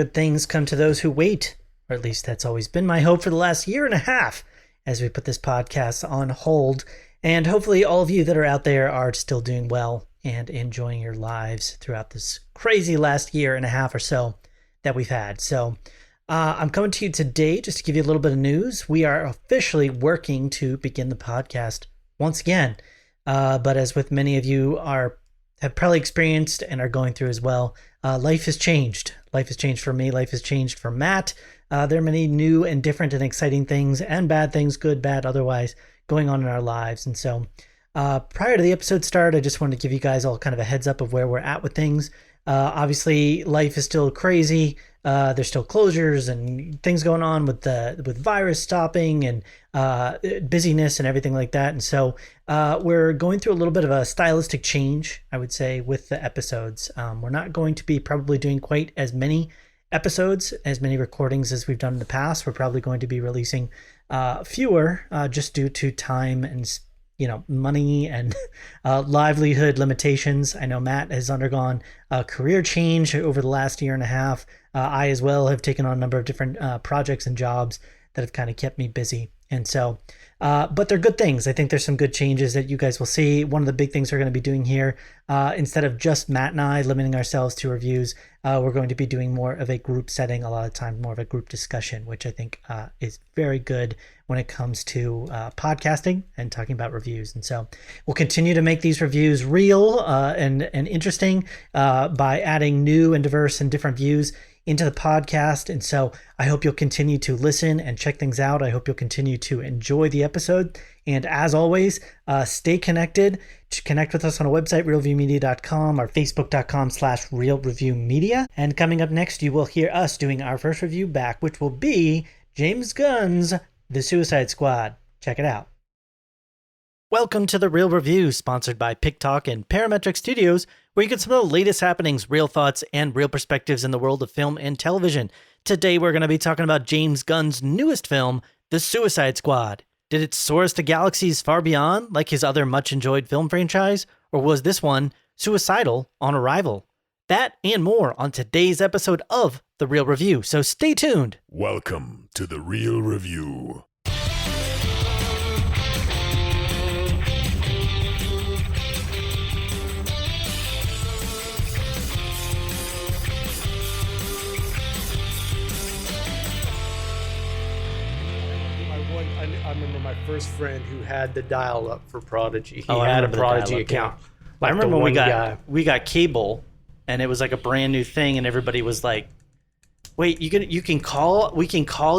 Good things come to those who wait, or at least that's always been my hope for the last year and a half as we put this podcast on hold. And hopefully all of you that are out there are still doing well and enjoying your lives throughout this crazy last year and a half or so that we've had. So I'm coming to you today just to give you a little bit of news. We are officially working to begin the podcast once again. But as with many of you have probably experienced and are going through as well, life has changed. Life has changed for me. Life has changed for Matt. There are many new and different and exciting things and bad things, good, bad, otherwise, going on in our lives. And so prior to the episode start, I just wanted to give you guys all kind of a heads up of where we're at with things. Obviously, life is still crazy. There's still closures and things going on with virus stopping and busyness and everything like that. And so we're going through a little bit of a stylistic change, I would say, with the episodes. We're not going to be probably doing quite as many episodes, as many recordings as we've done in the past. We're probably going to be releasing fewer just due to time and money and livelihood limitations. I know Matt has undergone a career change over the last year and a half. I as well have taken on a number of different projects and jobs that have kind of kept me busy. And so, but they're good things. I think there's some good changes that you guys will see. One of the big things we're going to be doing here, instead of just Matt and I limiting ourselves to reviews, we're going to be doing more of a group setting, a lot of times more of a group discussion, which I think is very good when it comes to podcasting and talking about reviews. And so we'll continue to make these reviews real and interesting by adding new and diverse and different views into the podcast. And so I hope you'll continue to listen and check things out. I hope you'll continue to enjoy the episode. And as always, stay connected. To connect with us on our website, reelreviewmedia.com, or facebook.com/reelreviewmedia. And coming up next, you will hear us doing our first review back, which will be James Gunn's The Suicide Squad. Check it out. Welcome to The Reel Review, sponsored by PickTalk and Parametric Studios, where you get some of the latest happenings, real thoughts, and real perspectives in the world of film and television. Today, we're going to be talking about James Gunn's newest film, The Suicide Squad. Did it soar us to galaxies far beyond, like his other much-enjoyed film franchise? Or was this one suicidal on arrival? That and more on today's episode of The Reel Review, so stay tuned. Welcome to The Reel Review. I remember my first friend who had the dial-up for Prodigy. He I had a remember the Prodigy dial-up, account. yeah. Like I remember the when one we got cable, and it was like a brand new thing, and everybody was like, "Wait, we can call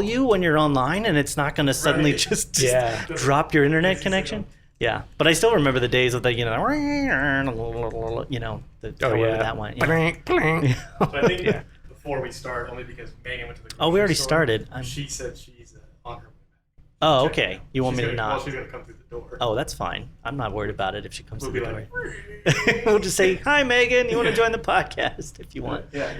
you when you're online, and it's not going to suddenly just drop your internet connection." Yeah, but I still remember the days of the that went. So I think before we start, only because Megan went to the grocery Oh, we already store, started. She said she's on her way back. Oh, okay. You want me to not? Well, she's going to come through the door. Oh, that's fine. I'm not worried about it if she comes We'll to the be door. like, We'll just say, "Hi, Megan. You want to join the podcast if you want?" Yeah.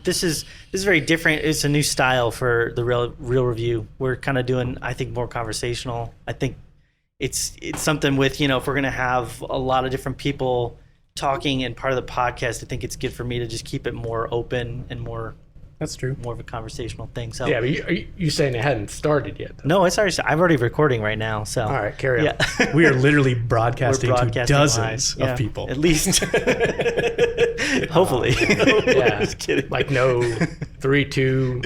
This is very different. It's a new style for the real review. We're kind of doing, I think, more conversational. I think it's something with, if we're going to have a lot of different people talking and part of the podcast, I think it's good for me to just keep it more open and more. That's true. More of a conversational thing. So yeah, but you saying it hadn't started yet, though. No, I'm already recording right now. So all right, carry on. Yeah. We are literally broadcasting to dozens live. of people. At least. Hopefully. Yeah. Just kidding. Like no 3, 2.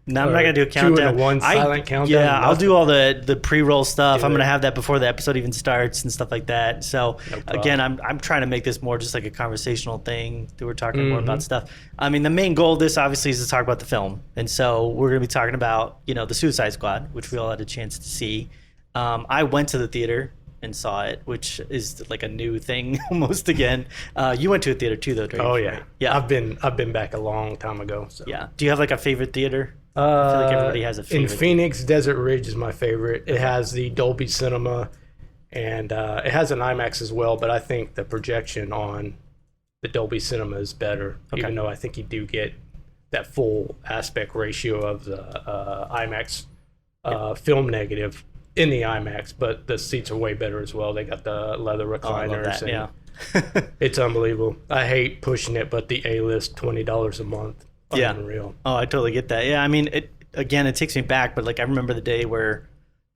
No, I'm not gonna do a countdown. 2 and a 1 silent countdown. Yeah, I'll do all the pre-roll stuff. Do I'm it. gonna have that before the episode even starts and stuff like that. So again, I'm trying to make this more just like a conversational thing that we're talking more about stuff. I mean, the main goal of this obviously is to talk about the film, and so we're gonna be talking about the Suicide Squad, which we all had a chance to see. I went to the theater and saw it, which is like a new thing almost again. You went to a theater too, though, Drake? Oh yeah, right? Yeah. I've been back a long time ago. So. Yeah. Do you have like a favorite theater? I feel like everybody has a favorite. In Phoenix, Desert Ridge is my favorite. It has the Dolby Cinema, and it has an IMAX as well. But I think the projection on the Dolby Cinema is better, even though I think you do get that full aspect ratio of the IMAX film negative in the IMAX. But the seats are way better as well. They got the leather recliners. I love that, and it's unbelievable. I hate pushing it, but the A-list $20 a month unreal. Oh, I totally get that. Yeah, I mean, it takes me back, but like I remember the day where,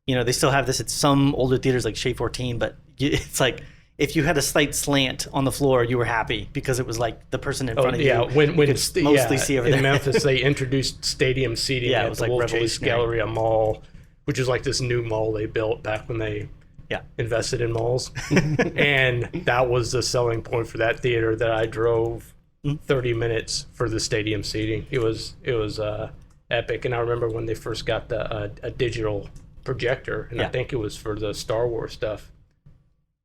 they still have this at some older theaters like Shea 14, but it's like if you had a slight slant on the floor, you were happy because it was like the person in front of you. When mostly see over in there. Memphis, they introduced stadium seating it at was the like Wolf Chase revolutionary. Galleria Mall, which is like this new mall they built back when they invested in malls. And that was the selling point for that theater that I drove 30 minutes for the stadium seating. It was epic. And I remember when they first got a digital projector, and I think it was for the Star Wars stuff.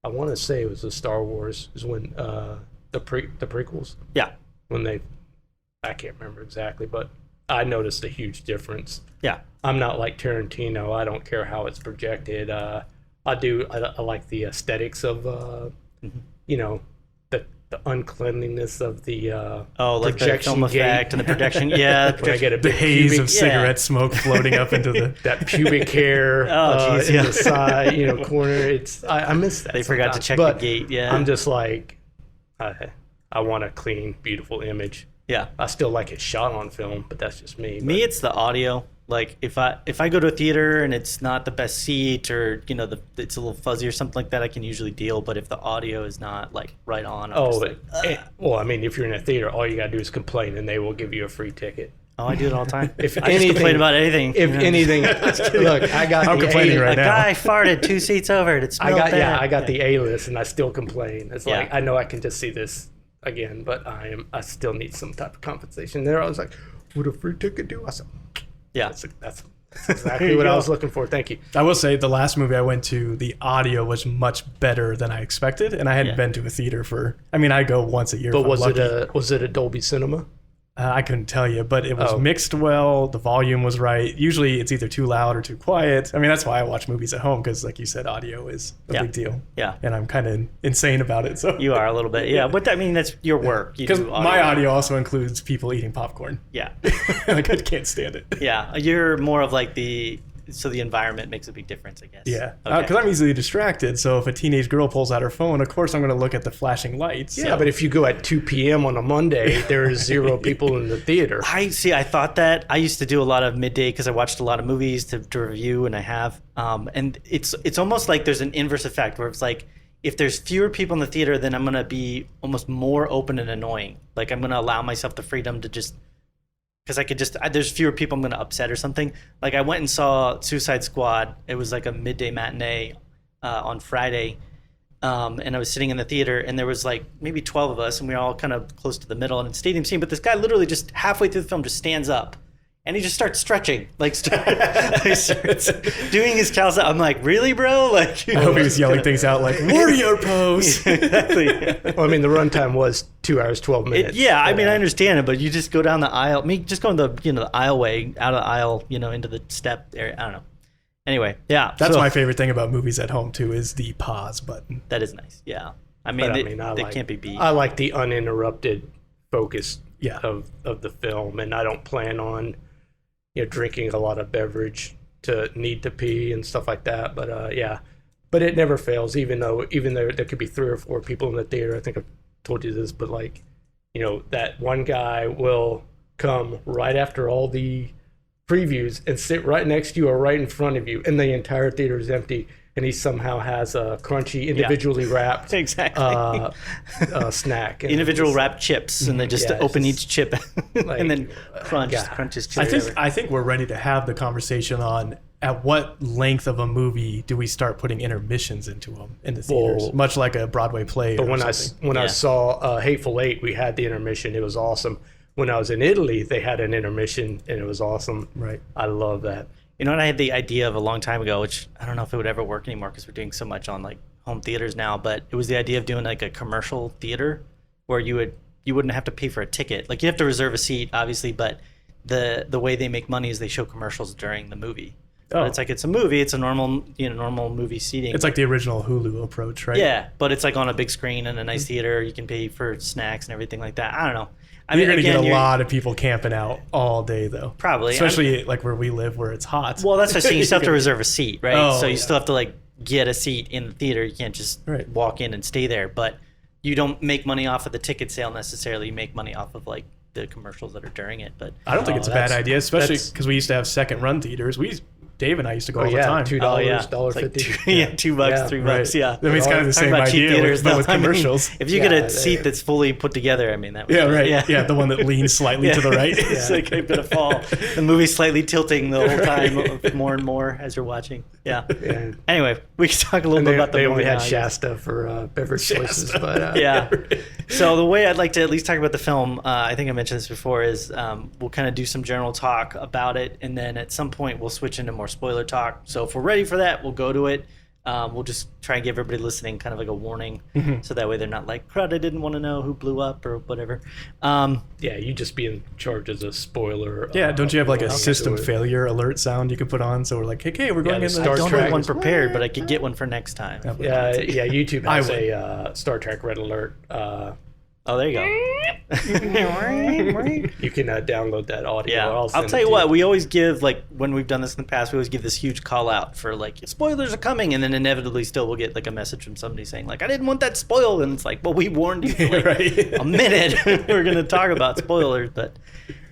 I want to say it was the Star Wars is when the prequels. Yeah. When I can't remember exactly, but I noticed a huge difference. Yeah. I'm not like Tarantino. I don't care how it's projected. I like the aesthetics of the uncleanliness of the like the projection film effect and the projection. Yeah, when I get a The big haze pubic, of cigarette smoke floating up into the... that pubic hair in the side, corner. I miss that. They forgot to check but the gate. Yeah, I'm just like, I want a clean, beautiful image. Yeah, I still like it shot on film, but that's just me. Me, it's the audio. Like if I go to a theater and it's not the best seat, or it's a little fuzzy or something like that, I can usually deal. But if the audio is not like right on, well, I mean, if you're in a theater, all you gotta do is complain, and they will give you a free ticket. Oh, I do it all the time. If I anything, just complain about anything. If anything, look, I got I'm the complaining right a now. guy farted 2 seats over. It smelled bad. I got the A list, and I still complain. It's like Yeah. I know I can just see this again, but I still need some type of compensation. There, I was like, "Would a free ticket do?" I said, Yeah. That's exactly what I was looking for. Thank you. I will say the last movie I went to, the audio was much better than I expected, and I hadn't been to a theater for... I mean, I go once a year. But if I'm was it a Dolby Cinema? I couldn't tell you, but it was mixed well. The volume was right. Usually it's either too loud or too quiet. I mean, that's why I watch movies at home, because like you said, audio is a big deal. Yeah. And I'm kind of insane about it. So You are a little bit. Yeah. But I mean, that's your work. Because my audio also includes people eating popcorn. Yeah. Like, I can't stand it. Yeah. You're more of like the environment makes a big difference, I guess. Yeah. Okay. Because I'm easily distracted. So if a teenage girl pulls out her phone, of course I'm going to look at the flashing lights. Yeah, but if you go at 2 p.m. on a Monday, there is 0 people in the theater. I thought that. I used to do a lot of midday because I watched a lot of movies to review, and I have. And it's almost like there's an inverse effect where it's like, if there's fewer people in the theater, then I'm going to be almost more open and annoying. Like I'm going to allow myself the freedom to just... Because I could just... there's fewer people I'm going to upset or something. Like I went and saw Suicide Squad. It was like a midday matinee on Friday. And I was sitting in the theater, and there was like maybe 12 of us, and we were all kind of close to the middle and in stadium scene. But this guy literally just halfway through the film just stands up, and he just starts stretching, like starts doing his calves. I'm like, really, bro? Like, I hope he was yelling things out like, warrior pose. Exactly. Well, I mean, the runtime was 2 hours, 12 minutes. I mean, I understand it, but you just go down the aisle. Just go in the the aisleway, out of the aisle, into the step area. I don't know. Anyway, yeah. That's my favorite thing about movies at home too, is the pause button. That is nice. Yeah. I mean, they can't be beat. I like the uninterrupted focus of the film, and I don't plan on drinking a lot of beverage to need to pee and stuff like that. But it never fails, even though there could be 3 or 4 people in the theater. I think I've told you this, but that one guy will come right after all the previews and sit right next to you or right in front of you, and the entire theater is empty, and he somehow has a crunchy, individually wrapped snack. Individual wrapped chips, and they just open each chip and then crunches chips. I think we're ready to have the conversation on at what length of a movie do we start putting intermissions into them in the theaters, much like a Broadway play. But when I saw Hateful Eight, we had the intermission. It was awesome. When I was in Italy, they had an intermission, and it was awesome. Right. I love that. You know what I had the idea of a long time ago, which I don't know if it would ever work anymore because we're doing so much on like home theaters now, but it was the idea of doing like a commercial theater where you wouldn't have to pay for a ticket. Like you have to reserve a seat, obviously, but the way they make money is they show commercials during the movie. But it's like it's a movie, it's a normal movie seating. It's like the original Hulu approach, right? Yeah, but it's like on a big screen in a nice theater. You can pay for snacks and everything like that. I don't know. You're going to get a lot of people camping out all day, though. Probably. Especially like where we live, where it's hot. Well, that's what I saying. You still have to reserve a seat, right? Oh, so you still have to like get a seat in the theater. You can't just walk in and stay there. But you don't make money off of the ticket sale necessarily. You make money off of like the commercials that are during it. But I don't think it's a bad idea, especially because we used to have second run theaters. Dave and I used to go all the time. $2, $1.50. Yeah, $2, $3. Right. Yeah, I mean, it's kind of the same about cheap idea, theaters, but with though. I mean, commercials. if you get a seat that's fully put together, I mean, that would Yeah, the one that leans slightly to the right. It's like a bit of fall. The movie's slightly tilting the whole time, more and more as you're watching. Yeah. Anyway, we can talk a little bit about the movie. They movie only had now, Shasta for beverage choices, but yeah. So the way I'd like to at least talk about the film, I think I mentioned this before, is we'll kind of do some general talk about it, and then at some point we'll switch into more spoiler talk. So if we're ready for that, we'll go to it. We'll just try and give everybody listening kind of like a warning, so that way they're not like, crud, I didn't want to know who blew up or whatever. You just be in charge as a spoiler. Yeah, don't you have like a system failure alert sound you can put on? So we're like, hey, we're going in the... I don't have one prepared, but I could get one for next time. Yeah, YouTube has a Star Trek red alert. Oh, there you go. You can download that audio. Yeah, I'll tell you what, we always give, like, when we've done this in the past, we always give this huge call out for, like, spoilers are coming, and then inevitably still we'll get, like, a message from somebody saying, like, I didn't want that spoiled, and it's like, well, we warned you for, like, a minute. We're going to talk about spoilers, but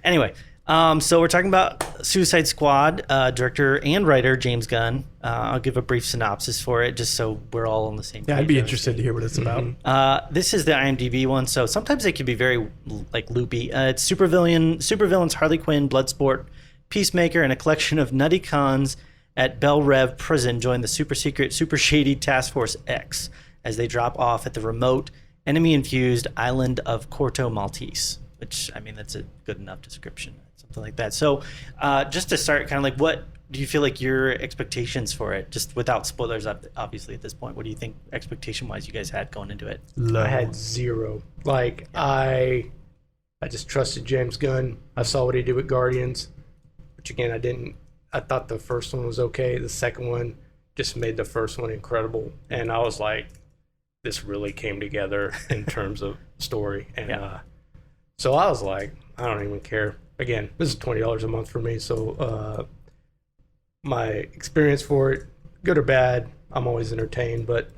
anyway. So we're talking about Suicide Squad, director and writer James Gunn. I'll give a brief synopsis for it, just so we're all on the same page. Yeah, I'd be interested to hear what it's about. This is the IMDb one, so sometimes it can be very like loopy. It's supervillains Harley Quinn, Bloodsport, Peacemaker, and a collection of nutty cons at Belle Rev Prison join the super secret, super shady Task Force X as they drop off at the remote, enemy-infused island of Corto Maltese. Which, I mean, that's a good enough description. Something like that. So just to start, kind of like, what do you feel like your expectations for it, just without spoilers obviously at this point, what do you think expectation wise you guys had going into it? I had zero. Like, I just trusted James Gunn. I saw what he did with Guardians, which again, I thought the first one was okay. The second one just made the first one incredible, and I was like, this really came together in terms of story. And so I was like, I don't even care. Again, this is $20 a month for me, so my experience for it, good or bad, I'm always entertained, but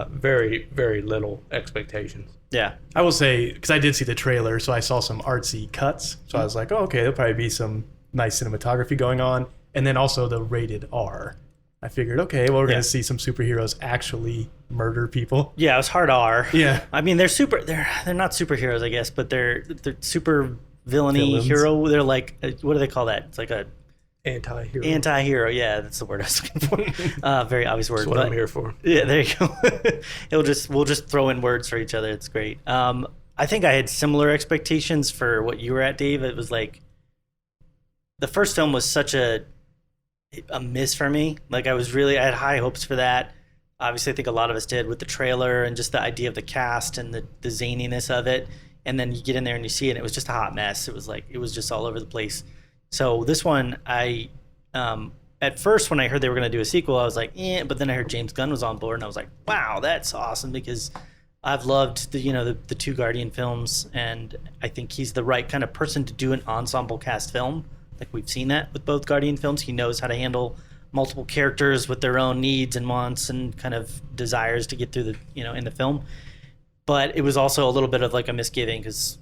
very, very little expectations. Yeah. I will say, because I did see the trailer, so I saw some artsy cuts, so I was like, oh, okay, there'll probably be some nice cinematography going on, and then also the rated R. I figured, okay, well, we're going to see some superheroes actually murder people. Yeah, it was hard R. Yeah. I mean, they're not superheroes, I guess, but they're super villainy hero. They're like, what do they call that? It's like a anti-hero. Yeah, that's the word I was looking for. Very obvious word. That's what I'm here for. Yeah, there you go. We'll just throw in words for each other. It's great. I think I had similar expectations for what you were at, Dave. It was like the first film was such a miss for me. Like I had high hopes for that. Obviously, I think a lot of us did with the trailer and just the idea of the cast and the zaniness of it. And then you get in there and you see it, and it was just a hot mess. It was just all over the place. So this one, at first when I heard they were going to do a sequel, I was like, but then I heard James Gunn was on board, and I was like, wow, that's awesome, because I've loved the two Guardian films, and I think he's the right kind of person to do an ensemble cast film. Like we've seen that with both Guardian films. He knows how to handle multiple characters with their own needs and wants and kind of desires to get through the in the film. But it was also a little bit of like a misgiving because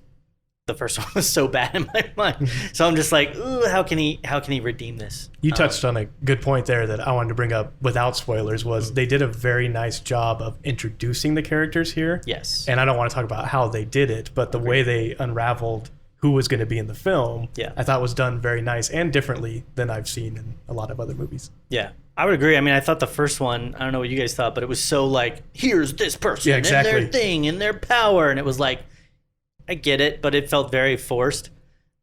the first one was so bad in my mind. So I'm just like, ooh, how can he redeem this? You touched on a good point there that I wanted to bring up without spoilers was they did a very nice job of introducing the characters here. Yes. And I don't want to talk about how they did it, but the way they unraveled who was going to be in the film, I thought was done very nice and differently than I've seen in a lot of other movies. Yeah, I would agree. I mean, I thought the first one, I don't know what you guys thought, but it was so like, here's this person and their thing and their power. And it was like, I get it, but it felt very forced.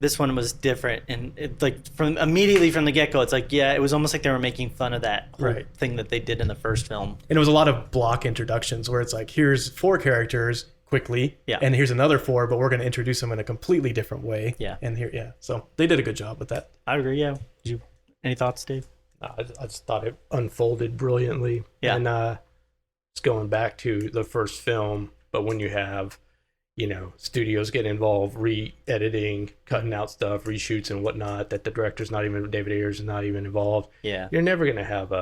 This one was different. And it, like immediately from the get-go, it's like, it was almost like they were making fun of that whole thing that they did in the first film. And it was a lot of block introductions where it's like, here's 4 characters quickly, and here's another 4, but we're going to introduce them in a completely different way. Yeah. And here, so they did a good job with that. I agree. Yeah. Any thoughts, Dave? I just thought it unfolded brilliantly. Yeah. And it's going back to the first film, but when you have, studios get involved, re-editing, cutting out stuff, reshoots and whatnot, that the director's not even, David Ayers is not even involved. Yeah. You're never going to have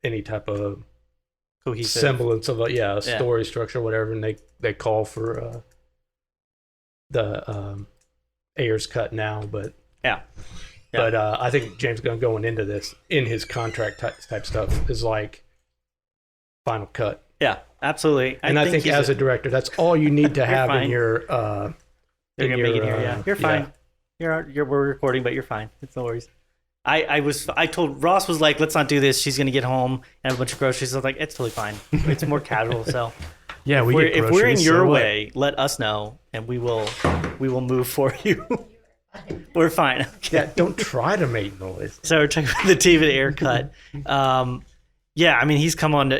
any type of cohesive semblance of a story structure, whatever, and they call for the Ayer's cut now, but Yeah. I think James Gunn going into this in his contract type stuff is like final cut. Yeah, absolutely. And I think as a director, that's all you need to have fine. in your. You're gonna make it here. Yeah, you're fine. We're recording, but you're fine. It's no worries. I told Ross was like, let's not do this. She's gonna get home and have a bunch of groceries. I was like, it's totally fine. It's more casual. So Yeah, if we're in your way, let us know and we will move for you. We're fine. Okay. Yeah, don't try to make noise. So we're talking about the David Ayer cut. Yeah, I mean he's come on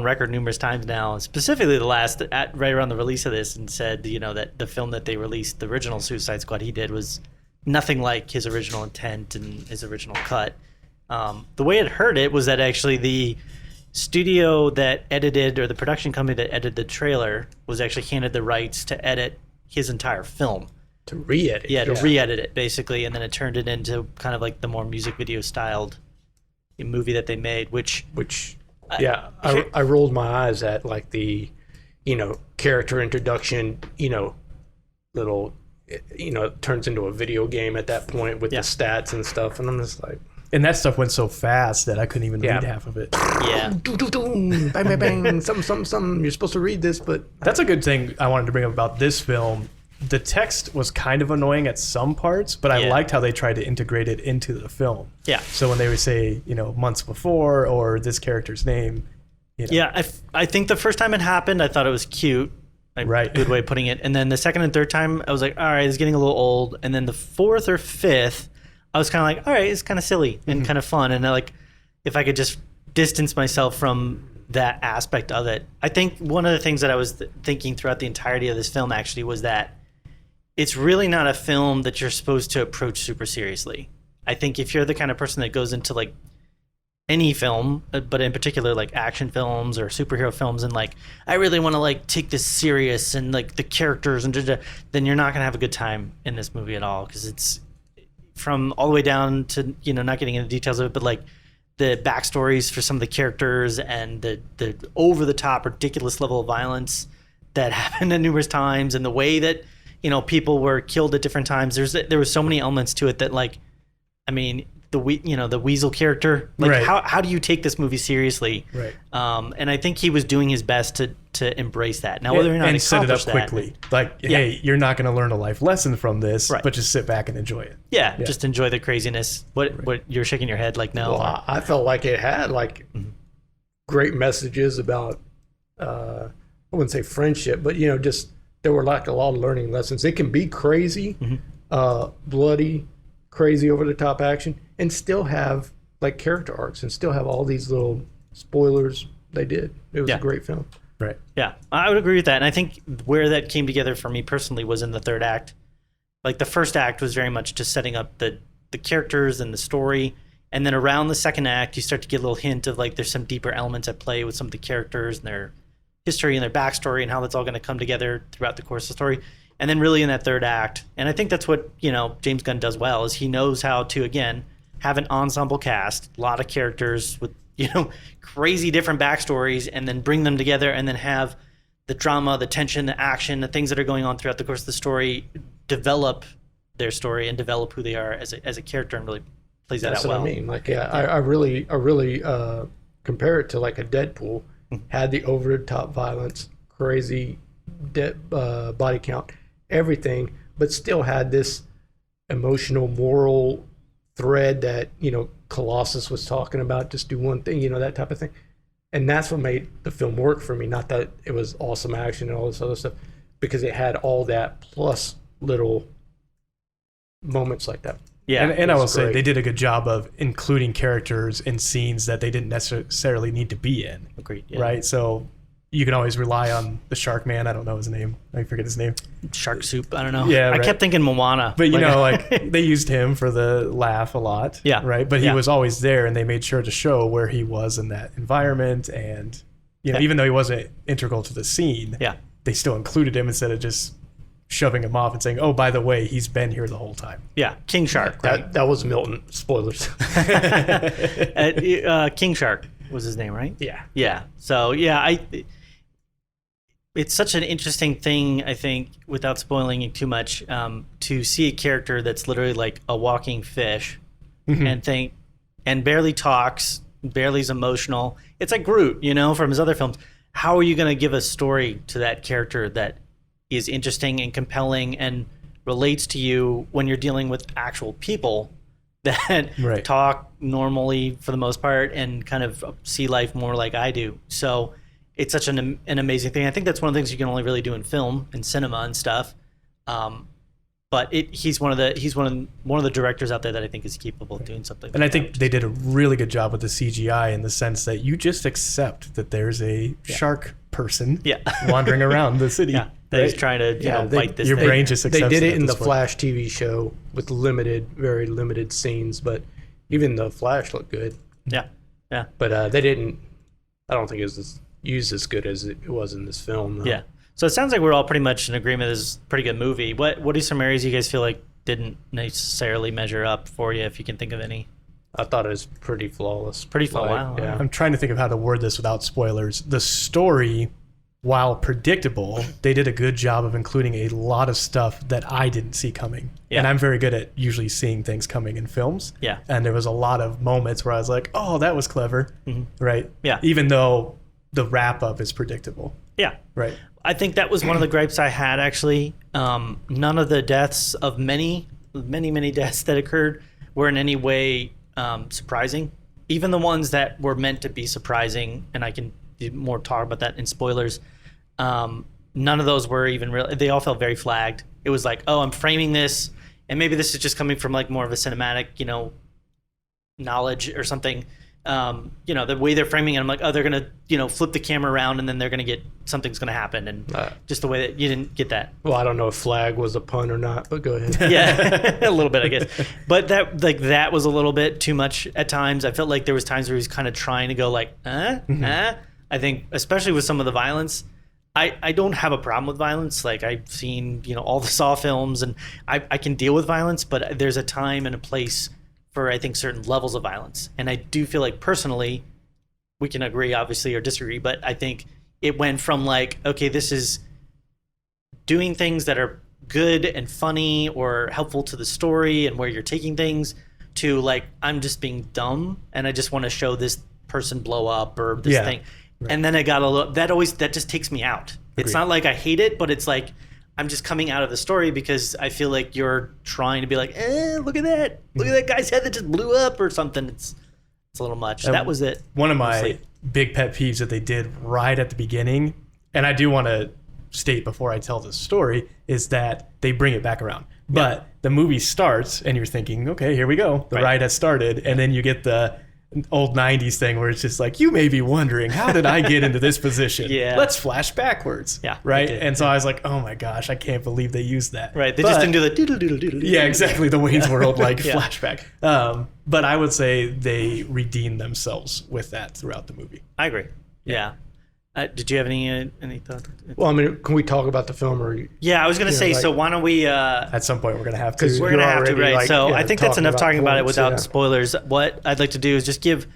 record numerous times now, specifically right around the release of this, and said that the film that they released, the original Suicide Squad he did, was nothing like his original intent and his original cut. The way it heard it was that actually the studio that edited, or the production company that edited the trailer, was actually handed the rights to edit his entire film. To re-edit. Yeah, to re-edit it basically, and then it turned it into kind of like the more music video styled movie that they made, which I rolled my eyes at, like the character introduction, little it turns into a video game at that point with the stats and stuff, and I'm just like, and that stuff went so fast that I couldn't even read half of it. Yeah. Bang, bang, bang, something. You're supposed to read this, but That's a good thing I wanted to bring up about this film. The text was kind of annoying at some parts, but I liked how they tried to integrate it into the film. Yeah. So when they would say, months before, or this character's name. Yeah, I think the first time it happened, I thought it was cute. Right. Good way of putting it. And then the second and third time, I was like, all right, it's getting a little old. And then the fourth or fifth, I was kind of like, all right, it's kind of silly and kind of fun. And if I could just distance myself from that aspect of it. I think one of the things that I was thinking throughout the entirety of this film actually was that it's really not a film that you're supposed to approach super seriously. I think if you're the kind of person that goes into like any film, but in particular like action films or superhero films, and like I really want to like take this serious and like the characters and then you're not gonna have a good time in this movie at all, because it's from all the way down to not getting into details of it, but like the backstories for some of the characters and the over the top ridiculous level of violence that happened at numerous times, and the way that people were killed at different times. There was so many elements to it that, like, I mean, the Weasel character, like, right. how do you take this movie seriously? Right. And I think he was doing his best to embrace that. Now, whether or not and he set it up accomplished quickly, like, hey, you're not going to learn a life lesson from this, right. but just sit back and enjoy it. Yeah, just enjoy the craziness. What you're shaking your head like no? Well, I felt like it had like great messages about I wouldn't say friendship, but just. There were like a lot of learning lessons. It can be crazy, bloody, crazy, over-the-top action, and still have like character arcs, and still have all these little spoilers. They did. It was a great film. Right. Yeah, I would agree with that. And I think where that came together for me personally was in the third act. Like the first act was very much just setting up the characters and the story. And then around the second act, you start to get a little hint of like there's some deeper elements at play with some of the characters and their history and their backstory and how that's all going to come together throughout the course of the story. And then really in that third act, and I think that's what James Gunn does well, is he knows how to, again, have an ensemble cast, a lot of characters with crazy different backstories, and then bring them together, and then have the drama, the tension, the action, the things that are going on throughout the course of the story develop their story and develop who they are as a character, and really plays that out well. That's what I mean. Like, I really compare it to like a Deadpool. Had the over-the-top violence, crazy body count, everything, but still had this emotional, moral thread that Colossus was talking about. Just do one thing, that type of thing, and that's what made the film work for me. Not that it was awesome action and all this other stuff, because it had all that plus little moments like that. Yeah, and I will say they did a good job of including characters in scenes that they didn't necessarily need to be in. Agreed. Yeah. Right? So you can always rely on the Shark Man. I don't know his name. I forget his name. Shark Soup. I don't know. Yeah, I kept thinking Moana. But like they used him for the laugh a lot. Yeah. Right? But he was always there, and they made sure to show where he was in that environment. And even though he wasn't integral to the scene, they still included him instead of just shoving him off and saying, oh, by the way, he's been here the whole time. Yeah, King Shark. Right? That was Milton. Spoilers. King Shark was his name, right? Yeah. Yeah. So, it's such an interesting thing, I think, without spoiling it too much, to see a character that's literally like a walking fish and barely talks, barely is emotional. It's like Groot, from his other films. How are you going to give a story to that character that is interesting and compelling and relates to you when you're dealing with actual people that talk normally for the most part and kind of see life more like I do? So it's such an amazing thing. I think that's one of the things you can only really do in film and cinema and stuff. But he's one of the directors out there that I think is capable of doing something. And I think they did a really good job with the CGI in the sense that you just accept that there's a shark person wandering around the city. Yeah, that he's trying to fight this. Your thing. brain just accepts. They did it in the point. Flash TV show with very limited scenes, but even the Flash looked good. Yeah. But they didn't. I don't think it was used as good as it was in this film. Yeah. So it sounds like we're all pretty much in agreement. This is a pretty good movie. What are some areas you guys feel like didn't necessarily measure up for you, if you can think of any? I thought it was pretty flawless. Wow. Yeah. I'm trying to think of how to word this without spoilers. The story, while predictable, they did a good job of including a lot of stuff that I didn't see coming. Yeah. And I'm very good at usually seeing things coming in films. Yeah. And there was a lot of moments where I was like, oh, that was clever. Right? Yeah. Even though the wrap up is predictable. Yeah. Right. I think that was one of the gripes I had, actually. None of the deaths of many deaths that occurred were in any way surprising. Even the ones that were meant to be surprising, and I can do more talk about that in spoilers, none of those were even real. They all felt very flagged. It was like, oh, I'm framing this, and maybe this is just coming from like more of a cinematic, knowledge or something. The way they're framing it, I'm like, oh, they're gonna, flip the camera around and then they're gonna get something's gonna happen, and just the way that you didn't get that. Well, I don't know if flag was a pun or not, but go ahead. Yeah, a little bit, I guess. But that was a little bit too much at times. I felt like there was times where he was kind of trying to go like, I think, especially with some of the violence. I don't have a problem with violence. Like, I've seen, all the Saw films, and I can deal with violence, but there's a time and a place for, I think, certain levels of violence. And I do feel like, personally, we can agree, obviously, or disagree, but I think it went from like, okay, this is doing things that are good and funny or helpful to the story and where you're taking things, to like, I'm just being dumb and I just want to show this person blow up or this thing. Right. And then I got a little, that just takes me out. Agreed. It's not like I hate it, but it's like, I'm just coming out of the story because I feel like you're trying to be like, look at that. Look at that guy's head that just blew up or something. It's a little much. That was it. One of my big pet peeves that they did right at the beginning, and I do want to state before I tell this story, is that they bring it back around. But the movie starts and you're thinking, okay, here we go. The ride has started. And then you get the old 90s thing where it's just like, you may be wondering, how did I get into this position? Let's flash backwards. Right? And so I was like, oh my gosh, I can't believe they used that. Right. They just didn't do the doodle-doodle-doodle. Yeah, exactly. The Wayne's World flashback. But I would say they redeemed themselves with that throughout the movie. I agree. Yeah. Did you have any thoughts? Well, I mean, can we talk about the film? Or I was going to say, so why don't we... at some point, we're going to have to. We're going to have to, right? Like, so I think that's enough talking about it without spoilers. What I'd like to do is just give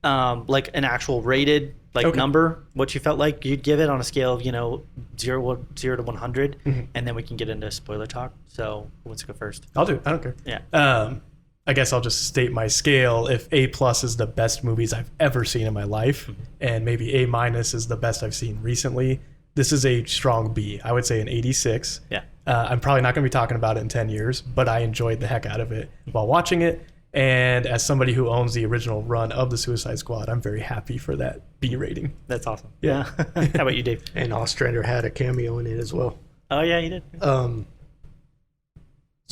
like an actual rated number, what you felt like you'd give it on a scale of 0 to 100, and then we can get into spoiler talk. So who wants to go first? I'll do it. I don't care. Yeah. I guess I'll just state my scale. If A+ is the best movies I've ever seen in my life, and maybe A- is the best I've seen recently, this is a strong B. I would say an 86. Yeah. I'm probably not going to be talking about it in 10 years, but I enjoyed the heck out of it while watching it. And as somebody who owns the original run of the Suicide Squad, I'm very happy for that B rating. That's awesome. Yeah. How about you, Dave? And Ostrander had a cameo in it as well. Oh, yeah, he did. So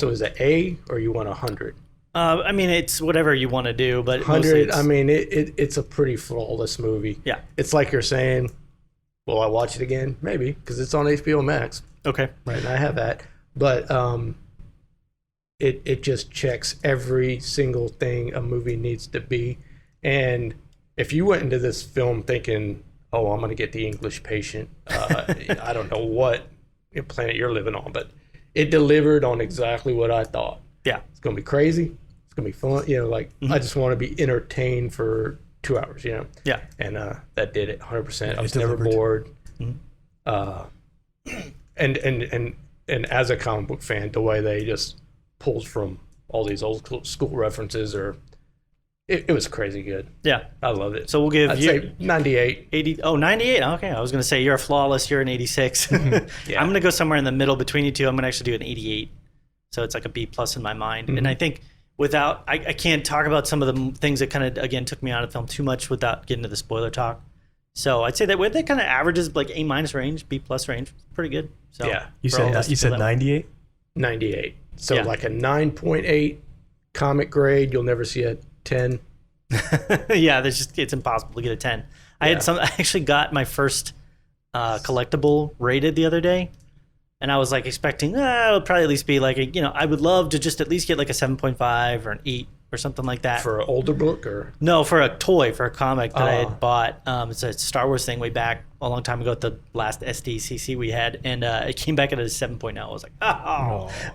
is it A, or you want 100? I mean, it's whatever you want to do, but 100. I mean, it's a pretty flawless movie. Yeah, it's like you're saying, "Will I watch it again? Maybe, because it's on HBO Max." Okay, right, and I have that. But it just checks every single thing a movie needs to be. And if you went into this film thinking, "Oh, I'm going to get The English Patient," I don't know what planet you're living on, but it delivered on exactly what I thought. Yeah, it's going to be crazy. It's going to be fun. I just want to be entertained for 2 hours, Yeah. And that did it 100%. I was never bored. And as a comic book fan, the way they just pulled from all these old school references, it was crazy good. Yeah. I love it. So we'll give I'd you say 98. 80. Oh, 98. Okay. I was going to say you're a flawless. You're an 86. Yeah. I'm going to go somewhere in the middle between you two. I'm going to actually do an 88. So it's like a B plus in my mind. And I think I can't talk about some of the things that kind of, again, took me out of the film too much without getting to the spoiler talk. So I'd say that with that kind of averages like A minus range, B plus range, pretty good. So Yeah. You said 98? 98. So Yeah. like a 9.8 comic grade. You'll never see a 10. yeah, it's impossible to get a 10. I actually got my first collectible rated the other day, and I was like expecting it'll probably at least be like I would love to just at least get like a 7.5 or an 8 or something like that. For an older book or? No, for a toy, for a comic that I had bought. It's a Star Wars thing way back a long time ago at the last SDCC we had, and it came back at a 7.0. I was like,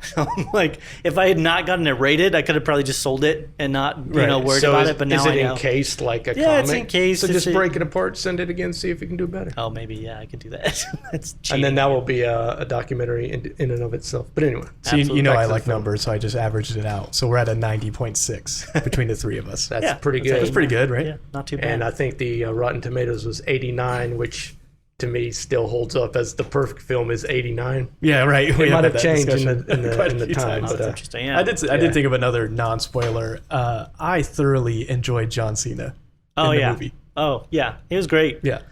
So I'm like, if I had not gotten it rated, I could have probably just sold it and not worried So about it. But now is it I know. encased like a comic? Yeah, it's encased. So It's just break it apart, send it again, see if you can do better. Oh, maybe, yeah, I could do that. That's cheating. And then that will be a documentary in and of itself. But anyway. So you know Back I to the like film. numbers, so I just averaged it out. So we're at a 90.6 between the three of us. That's pretty good. That's pretty good, right? Yeah, not too bad. And I think the Rotten Tomatoes was 89, which to me still holds up as the perfect film is 89. Yeah, right. It We might had have that changed discussion in quite a the few time. times. But, That's interesting. Yeah. I did think of another non-spoiler. I thoroughly enjoyed John Cena in the movie. Oh, yeah. He was great. Yeah.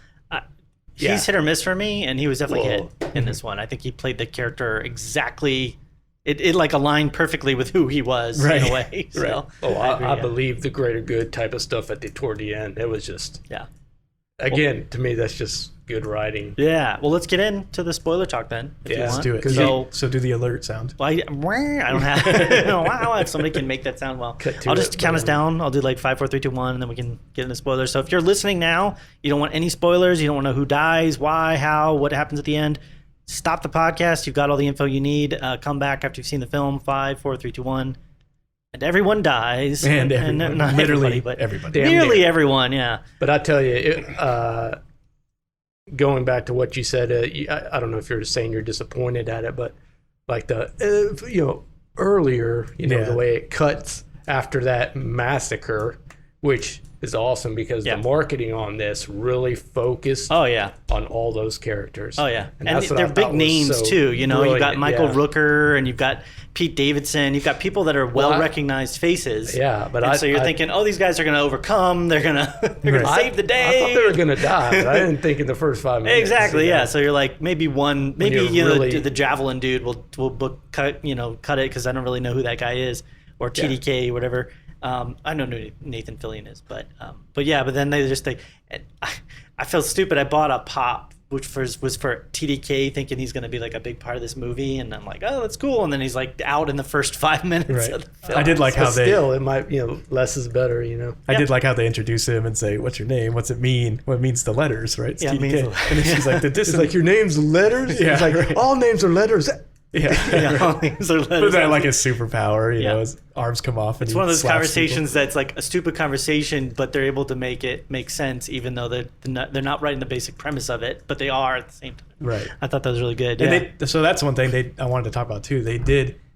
He's hit or miss for me, and he was definitely Whoa. hit in this one. I think he played the character exactly. It like aligned perfectly with who he was in a way. So, I agree, believe the greater good type of stuff toward the end. It was just, yeah. again, to me, that's just good writing. Yeah. Well, let's get into the spoiler talk then. If you Yeah, want. Let's do it. So do the alert sound. Well, I don't have. Wow, if somebody can make that sound well, Cut to I'll it, just count us down. I'll do like 5, 4, 3, 2, 1, and then we can get into spoilers. So if you're listening now, you don't want any spoilers. You don't want to know who dies, why, how, what happens at the end. Stop the podcast. You've got all the info you need. Come back after you've seen the film. 5, 4, 3, 2, 1, and everyone dies. And everyone. not Literally everybody, but everybody. Damn nearly near. everyone. Yeah. But I tell you, going back to what you said, I don't know if you're saying you're disappointed at it, but like earlier, the way it cuts after that massacre, which is awesome because the marketing on this really focused Oh yeah. on all those characters. Oh yeah, and that's what I they're big thought was names so too. You've got brilliant, Michael yeah. Rooker, and you've got Pete Davidson. You've got people that are well recognized faces. Yeah, but so you're thinking, oh, these guys are going to overcome. They're gonna save the day. I thought they were gonna die, but I didn't think in the first 5 minutes. Exactly. Yeah. So you're like, maybe you're really- the javelin dude will cut it because I don't really know who that guy is, or TDK, whatever. I know who Nathan Fillion is, but then I feel stupid. I bought a pop which was for TDK, thinking he's going to be like a big part of this movie, and I'm like, oh, that's cool. And then he's like out in the first 5 minutes of the film. I did like how still it might less is better, I did like how they introduce him and say, "What's your name? What's it mean? What it means the letters, right?" It's Yeah, it TDK. means- And then she's like, "The It's distance." like your name's letters. Yeah, It's like right. all names are letters. yeah. All these are But letters. that like his superpower, you Yeah. know, his arms come off. And It's one of those conversations that's like a stupid conversation, but they're able to make it make sense, even though they're not writing the basic premise of it, but they are at the same time. Right. I thought that was really good. And so that's one thing I wanted to talk about too.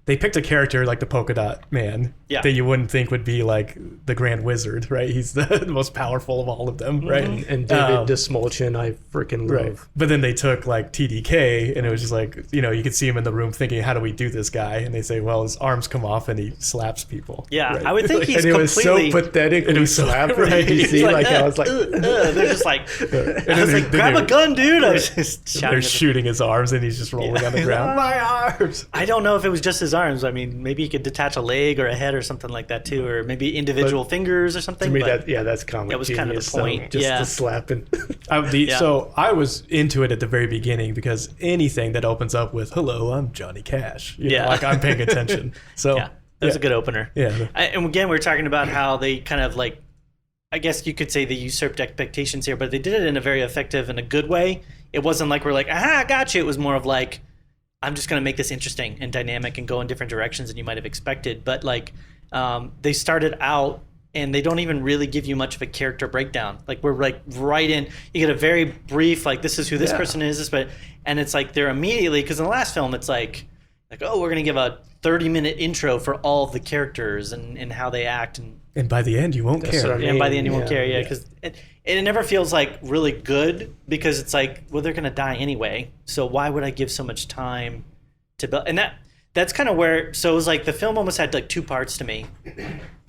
They picked a character like the Polka Dot Man that you wouldn't think would be like the Grand Wizard, right? He's the most powerful of all of them, right? And David Desmolchin, I freaking love. Right. But then they took like TDK, and it was just like, you know, you could see him in the room thinking, how do we do this guy? And they say, well, his arms come off and he slaps people. Yeah, right? I would think he's And it was completely. so pathetic. It was so slapped right. You see, He's like I was like, they're just like, I was like, then grab a they're- gun, dude. I was just shouting. They're at the- shooting his arms, and he's just rolling on the ground. My arms. I don't know if it was just his arms. I mean, maybe he could detach a leg or a head or something like that too, or maybe individual fingers or something. to me, but that's comic. That was kind of the genius, point, Just yeah. the slapping. So I was into it at the very beginning because anything that opens up with "Hello, I'm Johnny Cash," you know, like I'm paying attention. So yeah, that was a good opener. Yeah. And again, we were talking about how they kind of like, I guess you could say they usurped expectations here, but they did it in a very effective and a good way. It wasn't like we're like, aha, I got you. It was more of like, I'm just going to make this interesting and dynamic and go in different directions than you might have expected. But like, they started out and they don't even really give you much of a character breakdown. Like we're like right in, you get a very brief, like this is who this person is, and it's like they're immediately, because in the last film it's like, oh, we're gonna give a 30-minute intro for all of the characters and how they act, and by the end you won't care. And by the end you won't care, because it never feels like really good, because it's like, well, they're gonna die anyway, so why would I give so much time to build? And that's kind of where, so it was like the film almost had like two parts to me.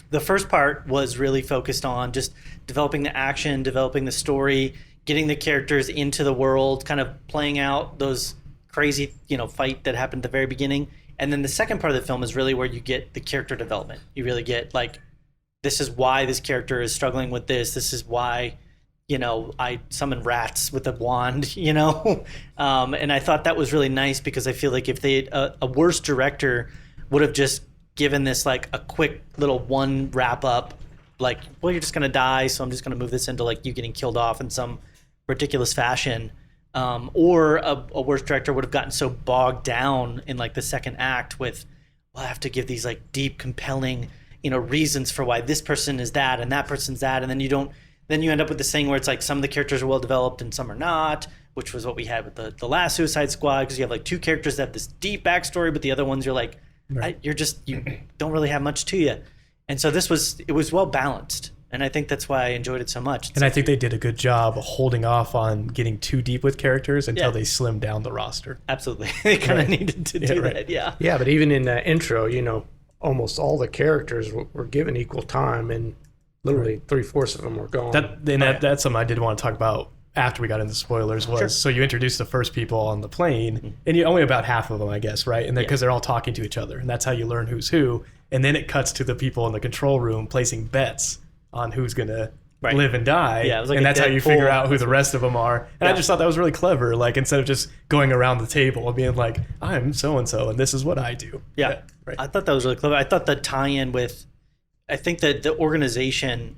The first part was really focused on just developing the action, developing the story, getting the characters into the world, kind of playing out those crazy, fight that happened at the very beginning. And then the second part of the film is really where you get the character development. You really get like, this is why this character is struggling with this. This is why, I summon rats with a wand, and I thought that was really nice, because I feel like if a worse director would have just given this like a quick little one wrap up, like, well, you're just gonna die, so I'm just gonna move this into like you getting killed off in some ridiculous fashion, or a worse director would have gotten so bogged down in like the second act with, well, I have to give these like deep, compelling, reasons for why this person is that and that person's that, and then you end up with this thing where it's like some of the characters are well developed and some are not, which was what we had with the last Suicide Squad, because you have like two characters that have this deep backstory, but the other ones you're like, right. You don't really have much to you. And so it was well balanced, and I think that's why I enjoyed it so much. And I think they did a good job holding off on getting too deep with characters until they slimmed down the roster. Absolutely. They kind of needed to do that, yeah. Yeah, but even in the intro, almost all the characters were given equal time, and literally 3/4 of them were gone. That's something I did want to talk about after we got into spoilers was, so you introduce the first people on the plane, and you only about half of them, I guess, right? And then because they're all talking to each other, and that's how you learn who's who. And then it cuts to the people in the control room placing bets on who's going to live and die. Yeah, it was like, and that's how you figure out who the rest of them are. And I just thought that was really clever. Like, instead of just going around the table and being like, I'm so-and-so, and this is what I do. Yeah. Right. I thought that was really clever. I thought the tie-in with, I think that the organization,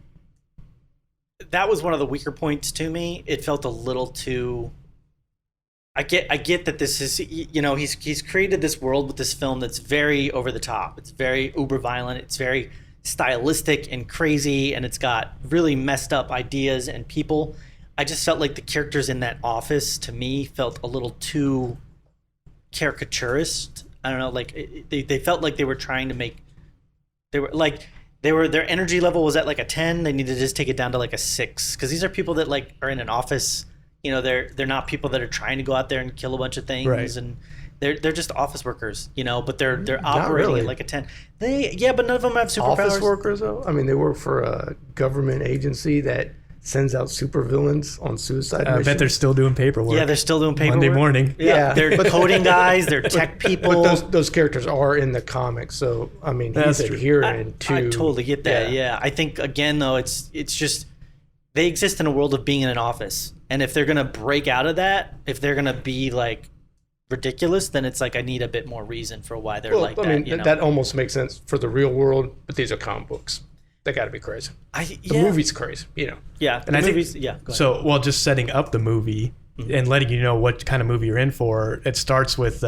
that was one of the weaker points to me. It felt a little too, I get that this is, he's created this world with this film that's very over the top. It's very uber violent. It's very stylistic and crazy, and it's got really messed up ideas and people. I just felt like the characters in that office, to me, felt a little too caricaturist. I don't know, like they felt like they were trying to make, their energy level was at like a 10. They need to just take it down to like a 6, because these are people that like are in an office. They're not people that are trying to go out there and kill a bunch of things, and they're just office workers, but they're operating at like a 10. But none of them have superpowers. Office workers, though? I mean, they work for a government agency that sends out supervillains on suicide missions. I bet they're still doing paperwork. Yeah, they're still doing paperwork. Monday morning. Yeah. They're coding guys, they're tech people. But those characters are in the comics, so, I mean, he's adhering to... I totally get that, yeah. I think, again, though, it's just... They exist in a world of being in an office. And if they're going to break out of that, if they're going to be, like, ridiculous, then it's like I need a bit more reason for why they're like that. I mean, that almost makes sense for the real world, but these are comic books. They got to be crazy. The movie's crazy, Yeah, and I think just setting up the movie and letting you know what kind of movie you're in for. It starts with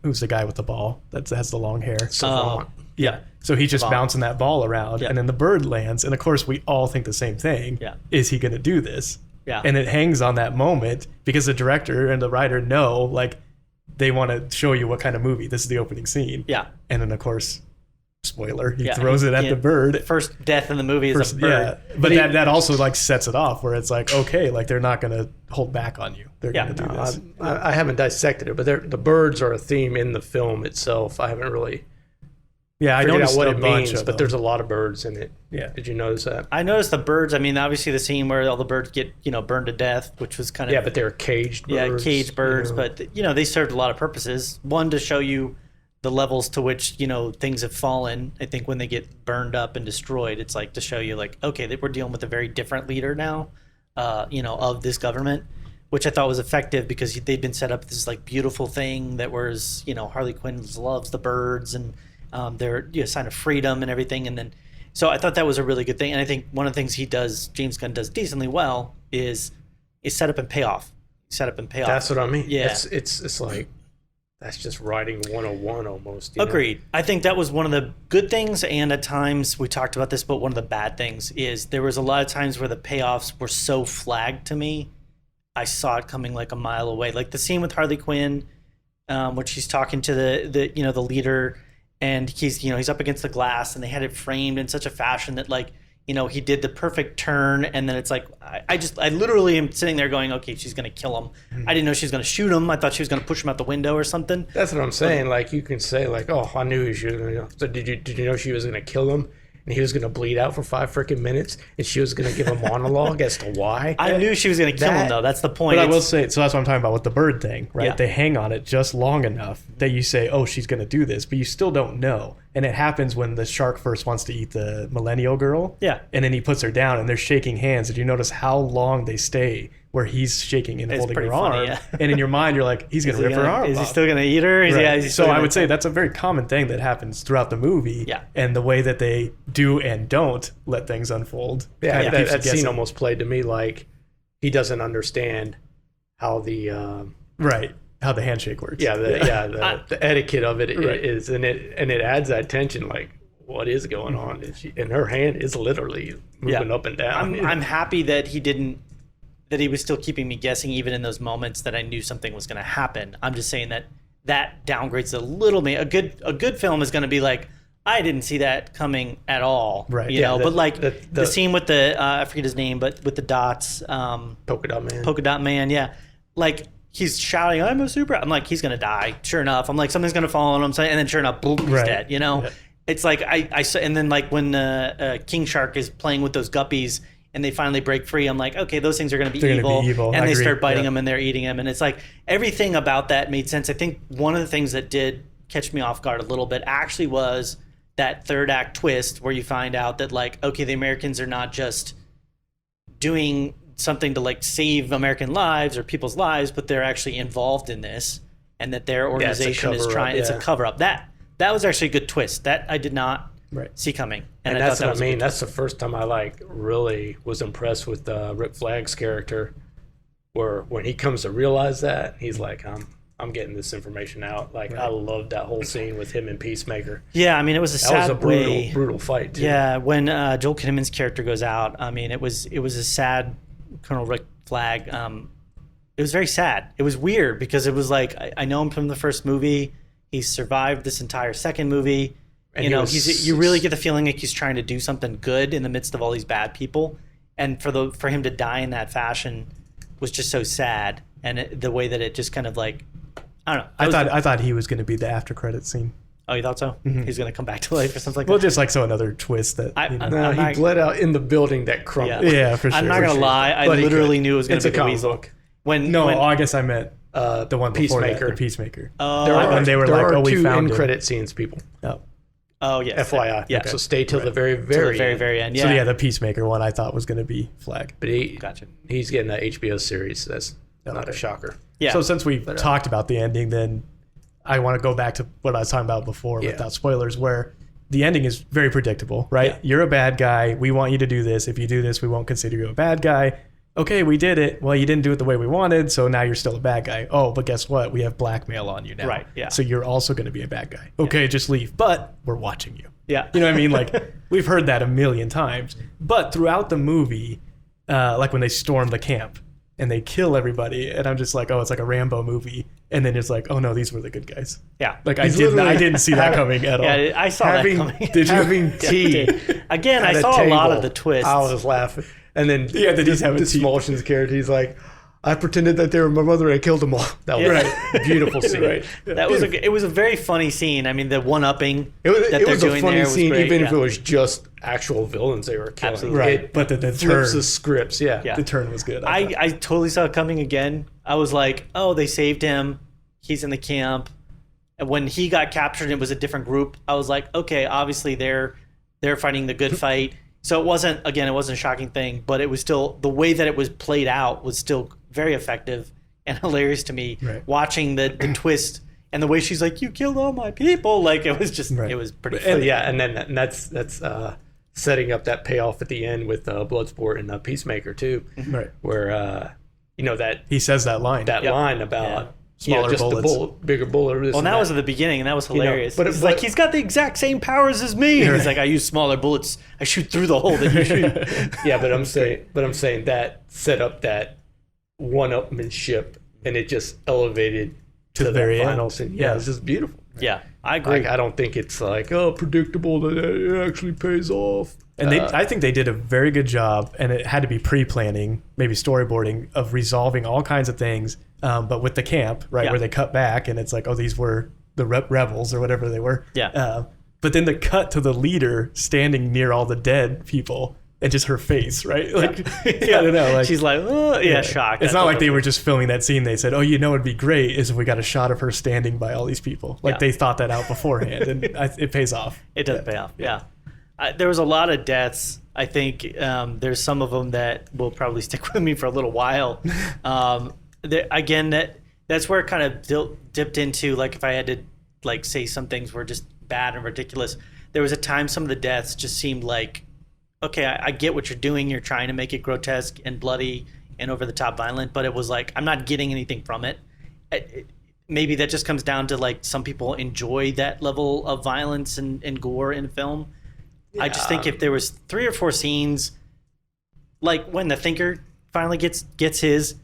who's the guy with the ball that has the long hair? Savant. Yeah. So he's just bouncing that ball around, and then the bird lands, and of course we all think the same thing. Yeah. Is he going to do this? Yeah. And it hangs on that moment because the director and the writer know, like, they want to show you what kind of movie. This is the opening scene. Yeah. And then, of course, spoiler, he throws it at the bird. First death in the movie is a bird. Yeah. But that also, like, sets it off where it's like, okay, like, they're not going to hold back on you. They're going to do this. I haven't dissected it, but the birds are a theme in the film itself. I haven't really... Yeah, I noticed what a it bunch means, of but them. there's a lot of birds in it. Yeah. Did you notice that? I noticed the birds. I mean, obviously the scene where all the birds get, burned to death, which was kind of... Yeah, but they're caged birds. Yeah, caged birds, but, they served a lot of purposes. One, to show you the levels to which, things have fallen. I think when they get burned up and destroyed, it's like to show you, like, okay, we're dealing with a very different leader now, of this government, which I thought was effective because they'd been set up this, like, beautiful thing that was, Harley Quinn loves the birds and... they're a sign of freedom and everything, and then so I thought that was a really good thing. And I think one of the things James Gunn does decently well is set up and pay off. That's what I mean. Yeah, it's like that's just writing 101 almost. You know? Agreed. I think that was one of the good things, and at times we talked about this, but one of the bad things is there was a lot of times where the payoffs were so flagged to me, I saw it coming like a mile away. Like the scene with Harley Quinn, which she's talking to the leader, and he's up against the glass, and they had it framed in such a fashion that like, he did the perfect turn, and then it's like I literally am sitting there going, okay, she's gonna kill him. I didn't know she was gonna shoot him. I thought she was gonna push him out the window or something. That's what I'm saying. Like you can say like, oh, I knew she was gonna. So did you know she was gonna kill him? And he was going to bleed out for 5 freaking minutes, and she was going to give a monologue as to why. I knew she was going to kill him, though. That's the point. But I will say, so that's what I'm talking about with the bird thing, right? Yeah. They hang on it just long enough that you say, oh, she's going to do this, but you still don't know. And it happens when the shark first wants to eat the millennial girl. Yeah. And then he puts her down, and they're shaking hands. Did you notice how long they stay where he's shaking and holding her funny, arm? yeah. And in your mind, you're like, he's going to rip her arm Is he off. still going to eat her? Right. Yeah. So I would say that's a very common thing that happens throughout the movie. Yeah. And the way that they do and don't let things unfold. Yeah, kind of keeps you that scene guessing. almost played to me like he doesn't understand how the Right. How the handshake works. the etiquette of it Right. is, and it adds that tension. Like, what is going on? And her hand is literally moving up and down. I'm happy that he was still keeping me guessing even in those moments that I knew something was going to happen. I'm just saying that downgrades a little bit. A good film is going to be like, I didn't see that coming at all. Right. But like the scene with the I forget his name, but with the dots, Polka Dot Man. Yeah. Like he's shouting, "I'm a super." I'm like, he's going to die. Sure enough, I'm like, something's going to fall on him, and then sure enough, boom, he's dead. Yeah. It's like I saw, and then like when King Shark is playing with those guppies and they finally break free, I'm like, okay, those things are going to be evil. And they start biting them and they're eating them. And it's like everything about that made sense. I think one of the things that did catch me off guard a little bit actually was that third act twist where you find out that like, okay, the Americans are not just doing something to like save American lives or people's lives, but they're actually involved in this, and that their organization is trying. It's a cover up. That was actually a good twist that I did not see coming. And that's what I mean. That's the first time I like really was impressed with Rick Flagg's character, where when he comes to realize that, he's like, I'm getting this information out. Like I loved that whole scene with him and Peacemaker. Yeah, I mean it was That was a brutal fight too. Yeah, when Joel Kinnaman's character goes out, I mean it was a sad Colonel Rick Flag. It was very sad. It was weird because it was like I know him from the first movie. He's survived this entire second movie. And you really get the feeling like he's trying to do something good in the midst of all these bad people. And for him to die in that fashion was just so sad. And the way that it just kind of like, I don't know. I thought he was going to be the after credit scene. Oh, you thought so? Mm-hmm. He's going to come back to life or something like that? Well, just like another twist that. He bled out in the building that crumbled. Yeah, for sure. I'm not going to lie. I literally knew it was going to be the Weasel. Book. I guess I meant the one before Peacemaker. that, the Peacemaker. There are two end credit scenes, people. Oh, yes. FYI. Yeah. So stay till the very, very end. Yeah. So the Peacemaker one I thought was going to be Flag. But he's getting that HBO series. That's not a shocker. Yeah. So since we've talked about the ending, then I want to go back to what I was talking about before without spoilers, where the ending is very predictable, right? Yeah. You're a bad guy. We want you to do this. If you do this, we won't consider you a bad guy. Okay, we did it. Well, you didn't do it the way we wanted, so now you're still a bad guy. Oh, but guess what? We have blackmail on you now. Right, yeah. So you're also going to be a bad guy. Okay, just leave. But we're watching you. Yeah. You know what I mean? Like, we've heard that a million times. But throughout the movie, like when they storm the camp and they kill everybody, and I'm just like, oh, it's like a Rambo movie. And then it's like, oh, no, these were the good guys. Yeah. Like, I didn't see that coming at all. Yeah, I saw that coming. Did you? Having tea. Again, I saw a lot of the twists. I was laughing. And then he's having tea. Smolcien's character, he's like, I pretended that they were my mother and I killed them all. That was a beautiful scene. Right. That was it was a very funny scene. I mean, the one-upping it was that they're doing a funny there scene, was great. even if it was just actual villains they were killing. Absolutely. Right. But the flips turn. the scripts, The turn was good. I totally saw it coming again. I was like, oh, they saved him. He's in the camp. And when he got captured, it was a different group. I was like, okay, obviously they're fighting the good fight. So it wasn't a shocking thing, but it was still, the way that it was played out was still very effective and hilarious to me. Right. Watching the twist and the way she's like, you killed all my people. Like, it was just, it was pretty funny. And that's setting up that payoff at the end with Bloodsport and Peacemaker too. Right. Where, that he says that line. line about smaller just bullets. the bigger bullet. Well, that was at the beginning, and that was hilarious. but It's but- like, he's got the exact same powers as me. And he's like, I use smaller bullets. I shoot through the hole that you shoot. Yeah, but I'm saying that set up that one-upmanship, and it just elevated To the the very end. final scene. Yeah, it's just beautiful. Yeah, I agree. Like, I don't think it's like, oh, predictable that it actually pays off. And I think they did a very good job, and it had to be pre-planning, maybe storyboarding, of resolving all kinds of things. But with the camp, right, Yeah. where they cut back, and it's like, oh, these were the rebels or whatever they were. Yeah. But then the cut to the leader standing near all the dead people, and just her face, right? Like, I don't know. Like, She's like, oh, yeah, shocked. it's not like they were just filming that scene. They said, oh, it'd be great is if we got a shot of her standing by all these people. Like, Yeah. they thought that out beforehand, and it pays off. It does pay off, yeah. There was a lot of deaths. I think there's some of them that will probably stick with me for a little while. Again, that's where it kind of dipped into, like, if I had to, like, say some things were just bad and ridiculous. There was a time some of the deaths just seemed like, okay, I get what you're doing. You're trying to make it grotesque and bloody and over-the-top violent, but it was like, I'm not getting anything from it. Maybe that just comes down to, like, some people enjoy that level of violence and gore in film. I just think if there was 3 or 4 scenes, like when the Thinker finally gets his,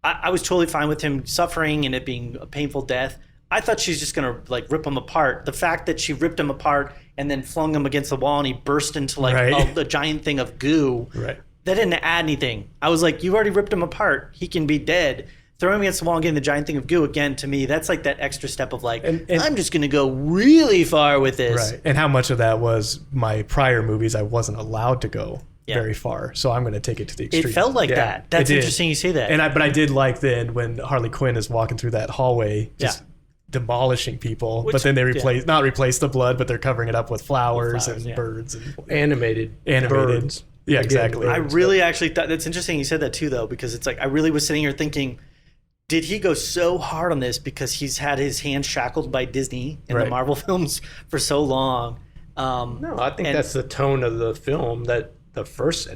I was totally fine with him suffering and it being a painful death. I thought she was just going to, like, rip him apart. The fact that she ripped him apart and then flung him against the wall and he burst into, like, Right. a giant thing of goo, Right. that didn't add anything. I was like, you've already ripped him apart. He can be dead. Throwing him against the wall and getting the giant thing of goo, again, to me, that's like that extra step of, like, And- I'm just going to go really far with this. Right. And how much of that was my prior movies, I wasn't allowed to go Yeah. very far. So I'm going to take it to the extreme. It felt like Yeah, that. That's it did. interesting you say that. But I did like then when Harley Quinn is walking through that hallway, just Yeah. demolishing people. Which- but then they yeah. not replace the blood, but they're covering it up with flowers, flowers, and yeah. birds and Animated Animated. Yeah, Again, exactly. I really actually thought that's interesting you said that too, though, because it's like I really was sitting here thinking, did he go so hard on this because he's had his hands shackled by Disney in the Right. Marvel films for so long? No, I think And- that's the tone of the film. That the first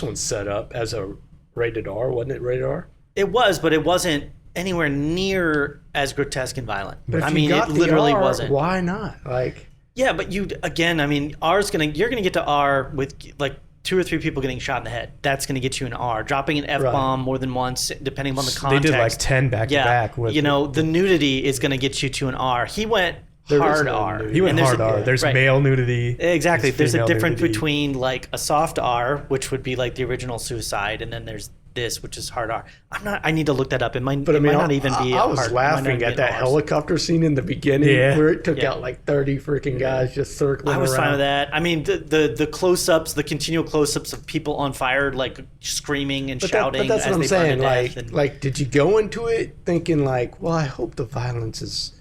one's set up as a rated R, wasn't it? Rated R. It was, but it wasn't anywhere near as grotesque and violent. But I if mean, you got it the literally R, wasn't. Why not? Like, Yeah, but you're gonna get to R with like 2 or 3 people getting shot in the head. That's gonna get you an R. Dropping an F-bomb more than once, depending on the They context. did like 10 back to back. With the nudity is gonna get you to an R. He went There is hard no R. nudity. He went And there's hard a- R. There's right. male nudity. Exactly. There's a female difference nudity. between like a soft R, which would be like the original Suicide, and then there's this, which is hard R. I need to look that up. It might, but I mean, not even be. I was hard, it might not laughing be at an that R. helicopter scene in the beginning Yeah. where it took Yeah. out like 30 freaking guys just circling I was around. fine with that. I mean, the close-ups, the continual close-ups of people on fire, like screaming and shouting But that's as what I'm they saying. burn to death. And, Like, did you go into it thinking like, well, I hope the violence is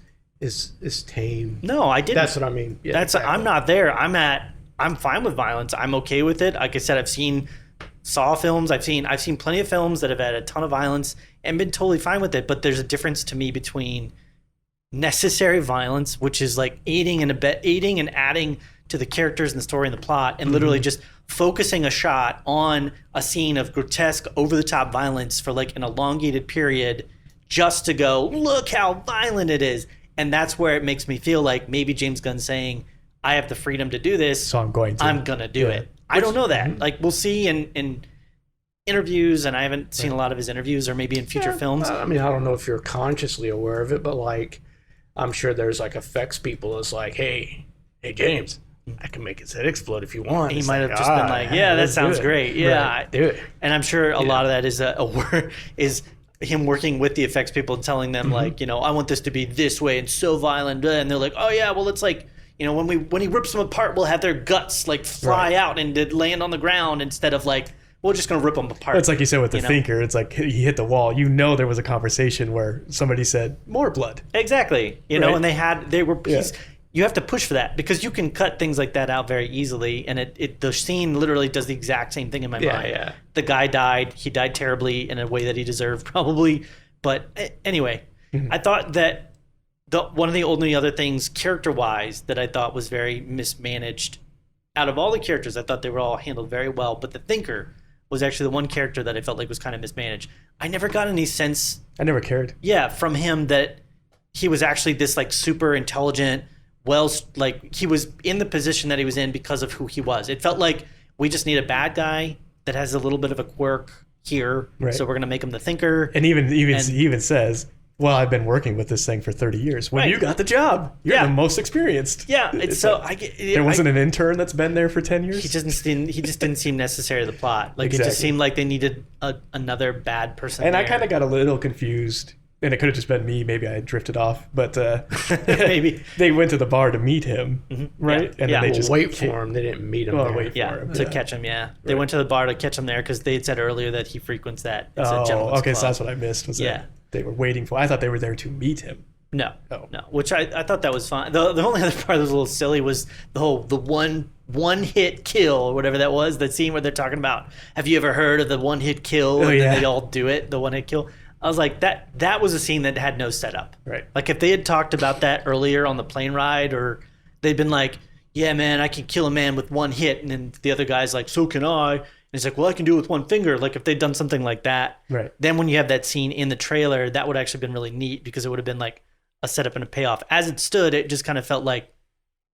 tame? no, I didn't. That's what I mean. Yeah, That's exactly. I'm not there. I'm fine with violence. I'm okay with it. Like I said, I've seen Saw films. I've seen plenty of films that have had a ton of violence and been totally fine with it. But there's a difference to me between necessary violence, which is like aiding and adding to the characters and the story and the plot, and literally just focusing a shot on a scene of grotesque, over-the-top violence for like an elongated period, just to go, look how violent it is. And that's where it makes me feel like maybe James Gunn saying, I have the freedom to do this, So I'm going to. I'm gonna do it. I don't know that. Like we'll see in interviews, and I haven't seen a lot of his interviews, or maybe in future films. I mean, I don't know if you're consciously aware of it, but like, I'm sure there's like effects people that's like, hey James, I can make his head explode if you want. He It's might have like, just been like, yeah, that let's do sounds it. great. Yeah, Right, do it. And I'm sure a lot of that is him working with the effects people and telling them like, I want this to be this way and so violent, and they're like, oh yeah, well it's like, when he rips them apart, we'll have their guts like fly out and land on the ground instead of like, we're just gonna rip them apart. It's like you said with the you know? Thinker. It's like he hit the wall. There was a conversation where somebody said more blood. Exactly. Right. And you have to push for that because you can cut things like that out very easily, and the scene literally does the exact same thing in my mind. Yeah. The guy died. He died terribly in a way that he deserved, probably. But anyway, I thought that one of the only other things character-wise that I thought was very mismanaged, out of all the characters, I thought they were all handled very well. But the Thinker was actually the one character that I felt like was kind of mismanaged. I never got any sense I never cared. Yeah, from him that he was actually this like super intelligent, like he was in the position that he was in because of who he was. It felt like we just need a bad guy that has a little bit of a quirk here, Right. so we're gonna make him the thinker. And he even says, well, I've been working with this thing for 30 years. When Right. you got the job, you're Yeah. the most experienced. Yeah, it's so I get There wasn't an intern that's been there for 10 years? he just didn't seem necessary to the plot. Like it Exactly. just seemed like they needed another bad person. And I there. kind of got a little confused. And it could have just been me. Maybe I drifted off. But Maybe. they went to the bar to meet him, right? Yeah. And Yeah. then they Well, just wait for him. They didn't meet him. Oh, there. wait. Yeah, for him. to Yeah. catch him. Yeah, they Right. went to the bar to catch him there because they had said earlier that he frequents that. It's a Oh, gentleman's okay. So club. that's what I missed. Was Yeah. that they were waiting for. I thought they were there to meet him. No, Oh. no. Which I thought that was fine. The only other part that was a little silly was the one hit kill or whatever that was. The scene where they're talking about, have you ever heard of the one hit kill? And yeah. then they all do it. The one hit kill. I was like, that was a scene that had no setup. Right. Like if they had talked about that earlier on the plane ride, or they'd been like, yeah, man, I can kill a man with one hit, and then the other guy's like, so can I. And he's like, well, I can do it with one finger. Like if they'd done something like that, Right. then when you have that scene in the trailer, that would actually been really neat because it would have been like a setup and a payoff. As it stood, it just kind of felt like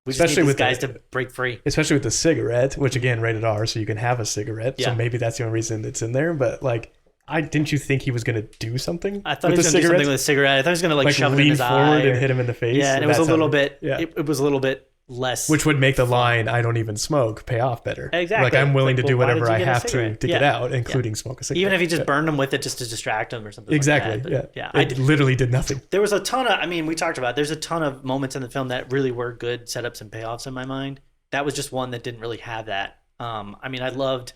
we just Especially need these with guys the- to break free. Especially with the cigarette, which again, rated R, so you can have a cigarette. Yeah. So maybe that's the only reason it's in there. But like, didn't you think he was going to do something? I thought he with was the going to do cigarette? something with a cigarette. I thought he was going to like shove it in lean his forward eye. and hit him in the face. Yeah, and it was a That's little how- bit. Yeah. It was a little bit less. Which would make the line "I don't even smoke" pay off better. Exactly. Like I'm willing Like, to do well, why whatever did you I get a have to cigarette? get Yeah. out, including smoke a cigarette. even if he just Yeah. burned him with it just to distract him or something. Exactly. Like that. But, yeah. I It literally did nothing. there was a ton of. I mean, we talked about. There's a ton of moments in the film that really were good setups and payoffs in my mind. That was just one that didn't really have that. I mean, I loved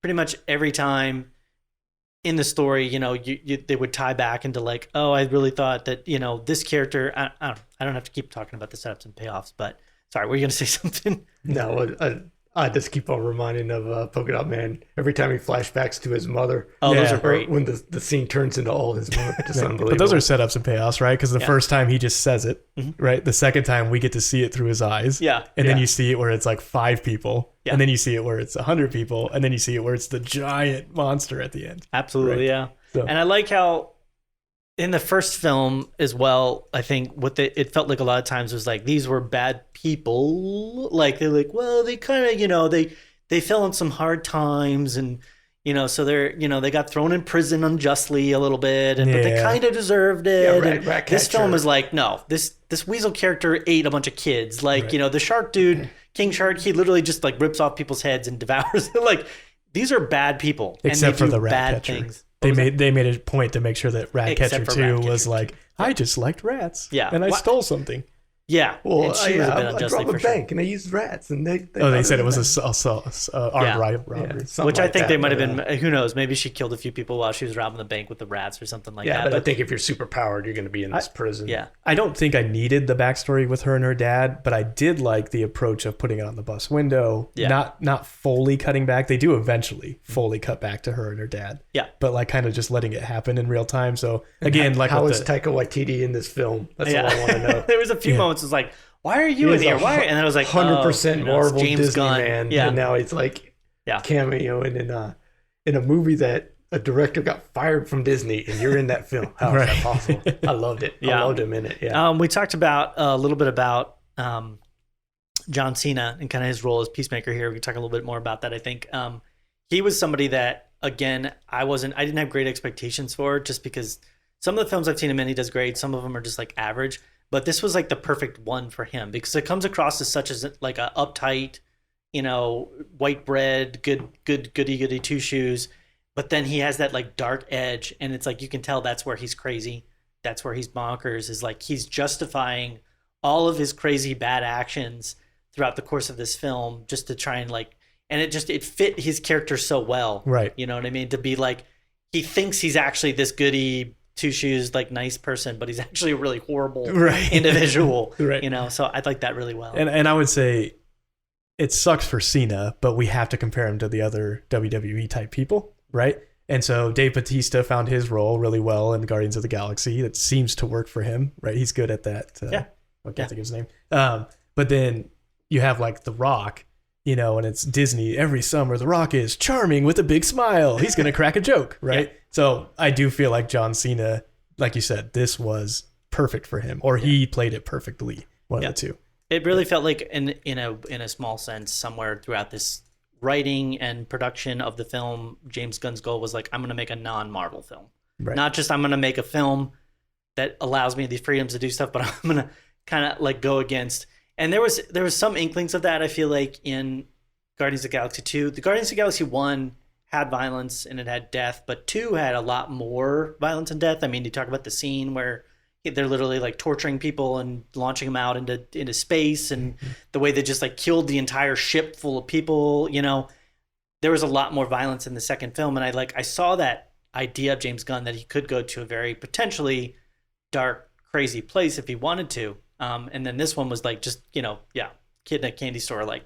pretty much every time in the story, you know, they would tie back into like, oh, I really thought that, you know, this character. I don't have to keep talking about the setups and payoffs, but sorry, were you going to say something? No, I just keep on reminding of Polka Dot Man every time he flashbacks to his mother. Oh, those Yeah. are great. When the scene turns into all his mother. Just unbelievable. But those are setups and payoffs, right? Because the Yeah. first time he just says it, Mhm. right? The second time we get to see it through his eyes. Yeah. And then Yeah. you see it where it's like 5 people. Yeah. And then you see it where it's 100 people. And then you see it where it's the giant monster at the end. Absolutely, Right. yeah. So- And I like how in the first film as well, I think it felt like a lot of times was like these were bad people. Like they're like, well, they kind of, you know, they fell in some hard times and you know, so they're, you know, they got thrown in prison unjustly a little bit, but they Yeah. kind of deserved it. Yeah, And rat this film catcher. is like, no, this weasel character ate a bunch of kids. Like, Right. you know, the shark dude, King Shark, he literally just like rips off people's heads and devours them. Like, these are bad people. Except and they for do the rat bad catcher. things. They What was that? made a point to make sure that Except Ratcatcher for 2 Ratcatcher was 2. like, I just liked rats. Yeah. And I Wha- stole something. Yeah. Well, and she was a bit I unjustly robbed a for sure. bank and they used rats and they Oh, they thought said it was bad. armed Yeah. robbery. Yeah, something Which I like think that, they might have but, been. Who knows? Maybe she killed a few people while she was robbing the bank with the rats or something like Yeah, that. but I think if you're super powered, you're going to be in this prison. yeah, I don't think I needed the backstory with her and her dad, but I did like the approach of putting it on the bus window. Yeah. Not fully cutting back. They do eventually fully cut back to her and her dad. yeah. But like kind of just letting it happen in real time. So again, like how with is Taika Waititi in this film? That's Yeah. all I want to know. There was a few Yeah. moments. It was like, why are you in here? Why? And then I was like, 100% oh, you know, it's Marvel James Disney Gunn. man. Yeah, And now it's like Yeah. cameoing in a movie that a director got fired from Disney and you're in that film. How is Right. that possible? I loved it. Yeah. I loved him in it. Yeah. We talked about a little bit about John Cena and kind of his role as Peacemaker here. We can talk a little bit more about that. I think he was somebody that, again, I didn't have great expectations for, just because some of the films I've seen him in, he does great. Some of them are just like average. But this was like the perfect one for him because it comes across as such as like a uptight, you know, white bread, goody two shoes. But then he has that like dark edge, and it's like you can tell that's where he's crazy. That's where he's bonkers. Is like he's justifying all of his crazy bad actions throughout the course of this film just to try and like, and it fit his character so well. Right. You know what I mean? To be like, he thinks he's actually this goody two shoes like nice person, but he's actually a really horrible Right. individual. Right. You know, so I like that really well. And I would say it sucks for Cena, but we have to compare him to the other WWE type people, right? And so Dave Bautista found his role really well in Guardians of the Galaxy. That seems to work for him, right? He's good at that. Yeah. I can't think of his name. But then you have like The Rock, you know, and it's Disney. Every summer, The Rock is charming with a big smile. He's going to crack a joke, right? Yeah. So I do feel like John Cena like you said, this was perfect for him, or he played it perfectly. One of the two. It really felt like, in a small sense, somewhere throughout this writing and production of the film, James Gunn's goal was like, I'm going to make a non-Marvel film. Right. Not just I'm going to make a film that allows me the freedoms to do stuff, but I'm going to kind of like go against. And there was some inklings of that, I feel like, in Guardians of the Galaxy 2. The Guardians of the Galaxy 1 had violence and it had death, but 2 had a lot more violence and death. I mean, you talk about the scene where they're literally like torturing people and launching them out into space, and the way they just like killed the entire ship full of people. You know, there was a lot more violence in the second film, and I saw that idea of James Gunn that he could go to a very potentially dark, crazy place if he wanted to. And then this one was like just, kid in a candy store, like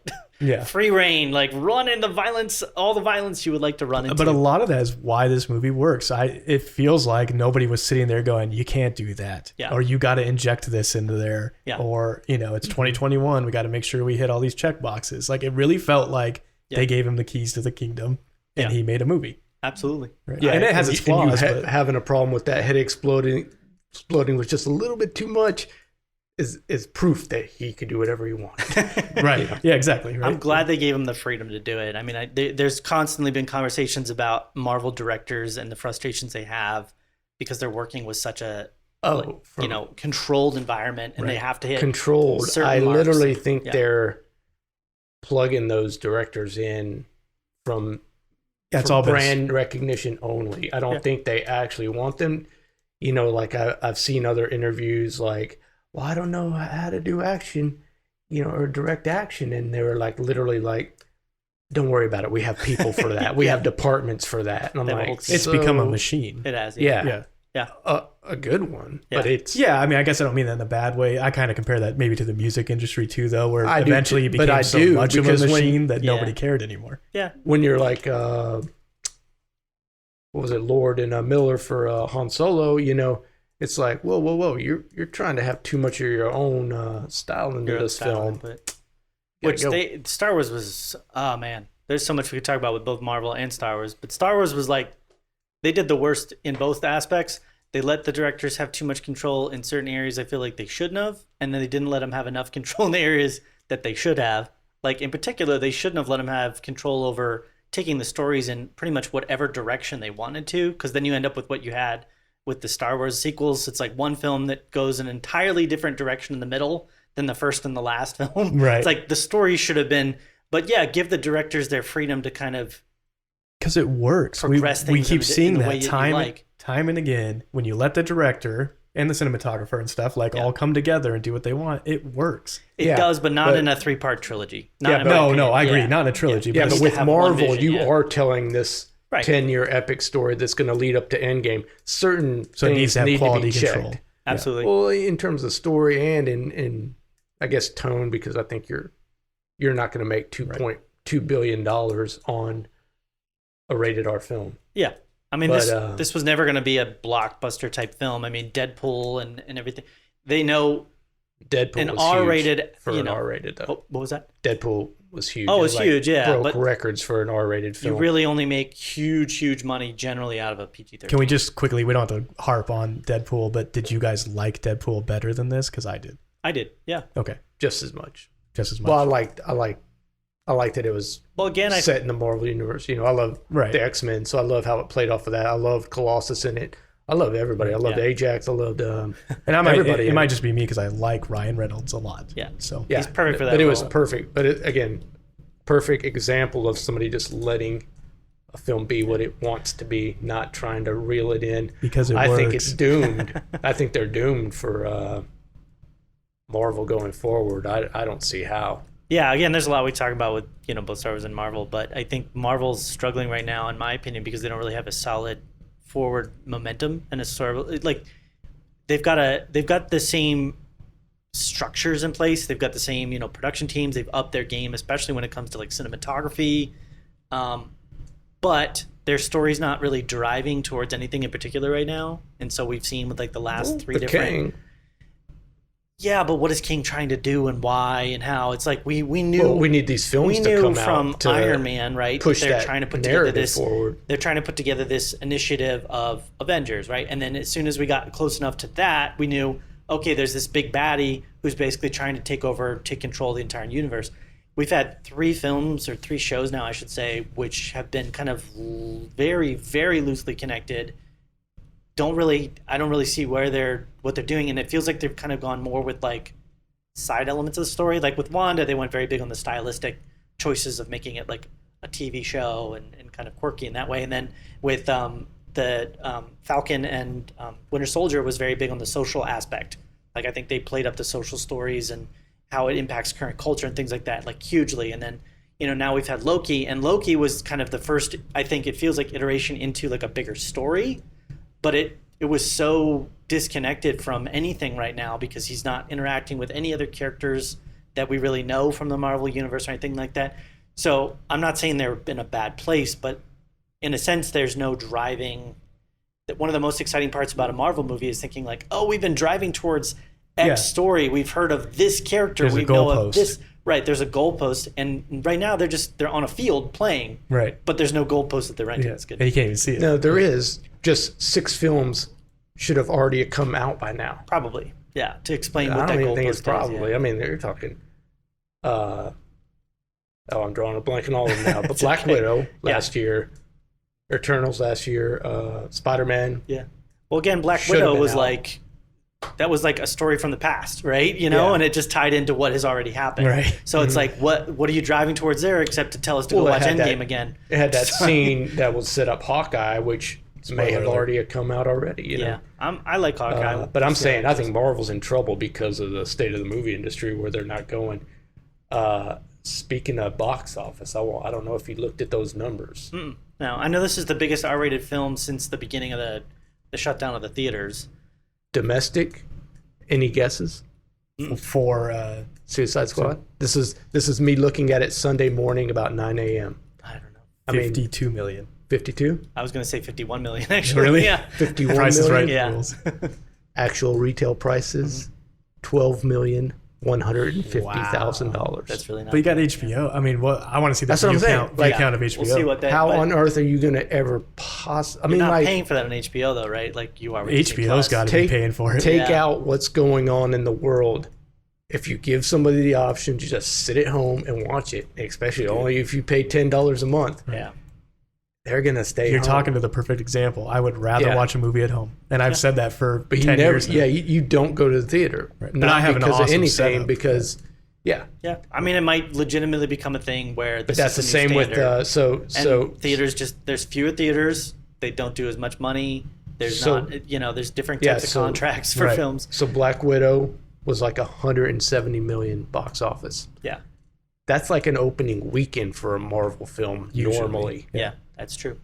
free reign, like run into violence, all the violence you would like to run into. But a lot of that is why this movie works. It feels like nobody was sitting there going, you can't do that. Yeah. Or you got to inject this into there. Yeah. Or, it's 2021. We got to make sure we hit all these check boxes. Like, it really felt like they gave him the keys to the kingdom and he made a movie. Absolutely. Right? Yeah. And it has its flaws. And having a problem with that head exploding with just a little bit too much is proof that he could do whatever he wanted. Right. Yeah, exactly. Right? I'm glad they gave him the freedom to do it. I mean, there's constantly been conversations about Marvel directors and the frustrations they have because they're working with such a controlled environment, and they have to hit controlled. certain marks. Literally think they're plugging those directors in from it's all brand recognition only. I don't think they actually want them. Like I've seen other interviews like, well, I don't know how to do action, or direct action. And they were like, literally like, don't worry about it. We have people for that. We have departments for that. And I'm like, it's become a machine. It has. Yeah. A good one. Yeah. But it's. Yeah. I mean, I guess I don't mean that in a bad way. I kind of compare that maybe to the music industry too, though, where eventually it became so much of a machine that nobody cared anymore. Yeah. When you're like, what was it, Lord and Miller for Han Solo, it's like, whoa, you're trying to have too much of your own style into this film. Star Wars was, oh man, there's so much we could talk about with both Marvel and Star Wars, but Star Wars was like, they did the worst in both aspects. They let the directors have too much control in certain areas I feel like they shouldn't have, and then they didn't let them have enough control in the areas that they should have. Like in particular, they shouldn't have let them have control over taking the stories in pretty much whatever direction they wanted to, because then you end up with what you had with the Star Wars sequels. It's like one film that goes an entirely different direction in the middle than the first and the last film. Right. It's like the story should have been, but give the directors their freedom to kind of, because it works. We keep seeing that time and again. When you let the director and the cinematographer and stuff all come together and do what they want, it works. It does, but not in a 3-part trilogy. I agree. Not in a trilogy. Yeah, but with Marvel, vision, you are telling this 10-year epic story that's going to lead up to Endgame. Certain so it needs things to have quality to be control. checked. Absolutely. Well, in terms of story and in I guess tone, because I think you're not going to make $2.2 billion on a rated R film. Yeah. I mean, this was never going to be a blockbuster type film. I mean, Deadpool and everything. They know Deadpool was R-rated huge for an R-rated though. What was that? Deadpool was huge. Oh, it's huge, yeah. Broke records for an R-rated film. You really only make huge money generally out of a PG-13. Can we just quickly, we don't have to harp on Deadpool, but did you guys like Deadpool better than this? Because I did. I did, yeah. Okay. Just as much. Well, I liked that it was set in the Marvel universe. I love the X-Men, so I love how it played off of that. I love Colossus in it. I love everybody. I loved Ajax. I loved everybody. It might just be me because I like Ryan Reynolds a lot. Yeah. So he's perfect for that But it role. was perfect. But again, perfect example of somebody just letting a film be what it wants to be, not trying to reel it in. Because I think it's doomed. I think they're doomed for Marvel going forward. I don't see how. Yeah, again, there's a lot we talk about with both Star Wars and Marvel, but I think Marvel's struggling right now, in my opinion, because they don't really have a solid forward momentum and a sort of like they've got the same structures in place. They've got the same production teams. They've upped their game, especially when it comes to like cinematography, but their story's not really driving towards anything in particular right now. And so we've seen with like the last three different. yeah, but what is King trying to do and why and how? It's like we knew Well, we need these films we to knew come from out to Iron Man, right? push they're that trying to put together narrative this forward. They're trying to put together this initiative of Avengers, right? And then as soon as we got close enough to that, we knew, okay, there's this big baddie who's basically trying to take control of the entire universe. We've had 3 films or 3 shows now, I should say, which have been kind of very, very loosely connected. I don't really see what they're doing, and it feels like they've kind of gone more with like side elements of the story. Like with Wanda, they went very big on the stylistic choices of making it like a TV show and kind of quirky in that way. And then with the Falcon and Winter Soldier was very big on the social aspect. Like I think they played up the social stories and how it impacts current culture and things like that, like hugely. And then, now we've had Loki, and Loki was kind of the first, I think it feels like, iteration into like a bigger story. But it was so disconnected from anything right now because he's not interacting with any other characters that we really know from the Marvel Universe or anything like that. So I'm not saying they're in a bad place, but in a sense, there's no driving. One of the most exciting parts about a Marvel movie is thinking like, oh, we've been driving towards X story. We've heard of this character. There's we a know of goalpost. this. Right, there's a goalpost, and right now they're on a field playing. Right. But there's no goalpost that they're renting. Yeah. It's good. And you can't even see it. No, there is. Just 6 films should have already come out by now. Probably, yeah. To explain I what that don't even goalpost think it's is, probably. yeah. I mean, they're talking. I'm drawing a blank on all of them now. But It's Black okay. Widow last year, Eternals last year, Spider-Man. Yeah. Well, again, Black Should have Widow been was out. like, that was like a story from the past, right? Yeah. And it just tied into what has already happened. Right. So it's like, what are you driving towards there except to tell us to go Well, it watch had Endgame that- again? It had that scene that would set up Hawkeye, which may have alert. already come out already. You know? Yeah. I like Hawkeye. But I'm saying I think Marvel's in trouble because of the state of the movie industry where they're not going. Speaking of box office, I don't know if you looked at those numbers. No, I know this is the biggest R-rated film since the beginning of the shutdown of the theaters. Domestic, any guesses? For Suicide Squad. This is me looking at it Sunday morning about 9 a.m. I don't know. I mean, 52 million. 52, I was going to say 51 million, actually. Really? Yeah. 51 Price is right. million. Yeah. Rules. Actual retail prices, $12,150,000. That's really not But you got bad. HBO. I mean, what I want to see the That's what I'm view saying. count, Like, view count of HBO. We'll see what that. How but on earth are you going to ever possibly? I you're mean, not like, paying for that on HBO though, right? Like you are. with Disney HBO's Plus. got to be Take- paying for it. take Yeah. out what's going on in the world. If you give somebody the option to just sit at home and watch it, especially only if you pay $10 a month, Yeah. they're gonna stay. You're home. talking to the perfect example. I would rather Yeah. watch a movie at home, and I've said that for but you 10 never. years now. Yeah, you don't go to the theater. Right. But Not I have an because of awesome anything. setup. Because yeah, Yeah. I mean, it might legitimately become a thing where. but that's the same with so theaters. There's fewer theaters. They don't do as much money. There's So- not. There's different Yeah, types of so- contracts for right. films. So Black Widow was like 170 million box office. Yeah. That's like an opening weekend for a Marvel film Usually. normally. Yeah. That's true.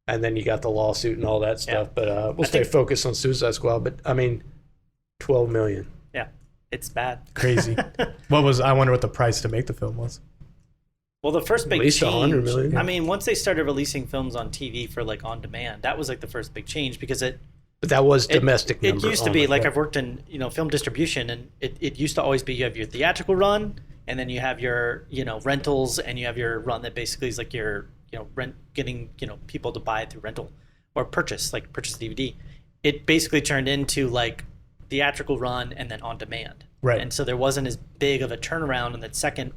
And then you got the lawsuit and all that stuff. Yeah. But we'll I stay think- focused on Suicide Squad. But I mean, 12 million. Yeah. It's bad. Crazy. I wonder what the price to make the film was. Well, the first big least change. 100 million. I mean, once they started releasing films on TV for like on demand, that was like the first big change because But that was domestic It number used to only. be like I've worked in film distribution, and it used to always be you have your theatrical run, and then you have your rentals, and you have your run that basically is like your getting people to buy it through rental or purchase DVD. It basically turned into like theatrical run and then on demand. Right. And so there wasn't as big of a turnaround in that second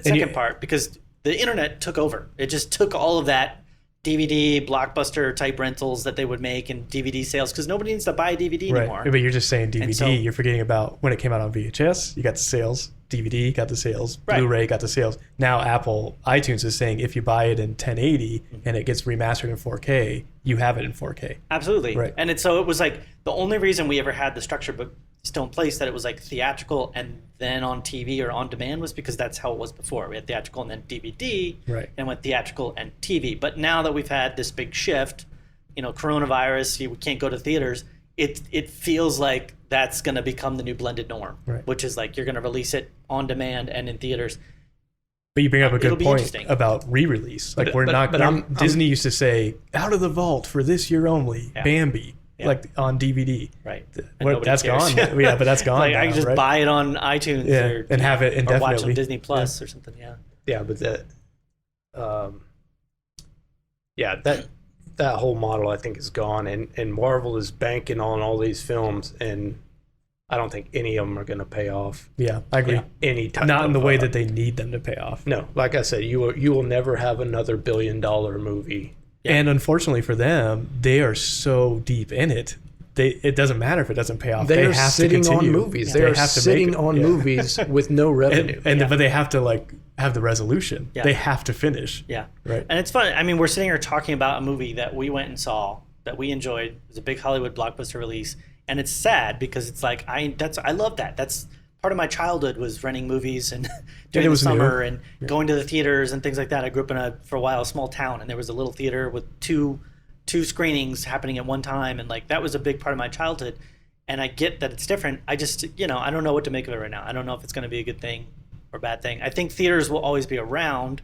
you- part because the internet took over. It just took all of that DVD blockbuster type rentals that they would make and DVD sales because nobody needs to buy a DVD anymore. Right. But you're just saying DVD. so- You're forgetting about when it came out on VHS. You got the sales. DVD got the sales. Right. Blu-ray got the sales. Now Apple iTunes is saying if you buy it in 1080 and it gets remastered in 4K, you have it in 4K. Absolutely. Right. And so it was like the only reason we ever had the structure but still in place that it was like theatrical and then on TV or on demand was because that's how it was before. We had theatrical and then DVD Right. and went theatrical and TV. But now that we've had this big shift, coronavirus, you can't go to theaters, it feels like that's going to become the new blended norm, Right. which is like you're going to release it on demand and in theaters. But you bring up a It'll good be point interesting. about re-release. Like But I'm- Disney used to say out of the vault for this year only, Yeah. Bambi. like on DVD. Right. That's gone. Yeah, but that's gone. Like now, I can just right? buy it on iTunes and have it or indefinitely. watch on Disney Plus or something. Yeah, but that whole model I think is gone, and Marvel is banking on all these films, and I don't think any of them are going to pay off. Yeah, I agree. Any type Not of, in the way that they need them to pay off. No, like I said, you will never have another $1 billion movie. Yeah. And unfortunately for them, they are so deep in it. It doesn't matter if it doesn't pay off. They are have sitting to on continue. movies. Yeah. They are have to sitting make it. on movies with no revenue. But they have to like have the resolution. Yeah. They have to finish. Yeah. Right. And it's fun. I mean, we're sitting here talking about a movie that we went and saw, that we enjoyed. It was a big Hollywood blockbuster release. And it's sad because it's like, I love that. That's part of my childhood, was renting movies and during the summer and going to the theaters and things like that. I grew up for a while, a small town, and there was a little theater with two screenings happening at one time. And like, that was a big part of my childhood. And I get that it's different. I just, I don't know what to make of it right now. I don't know if it's going to be a good thing or bad thing. I think theaters will always be around.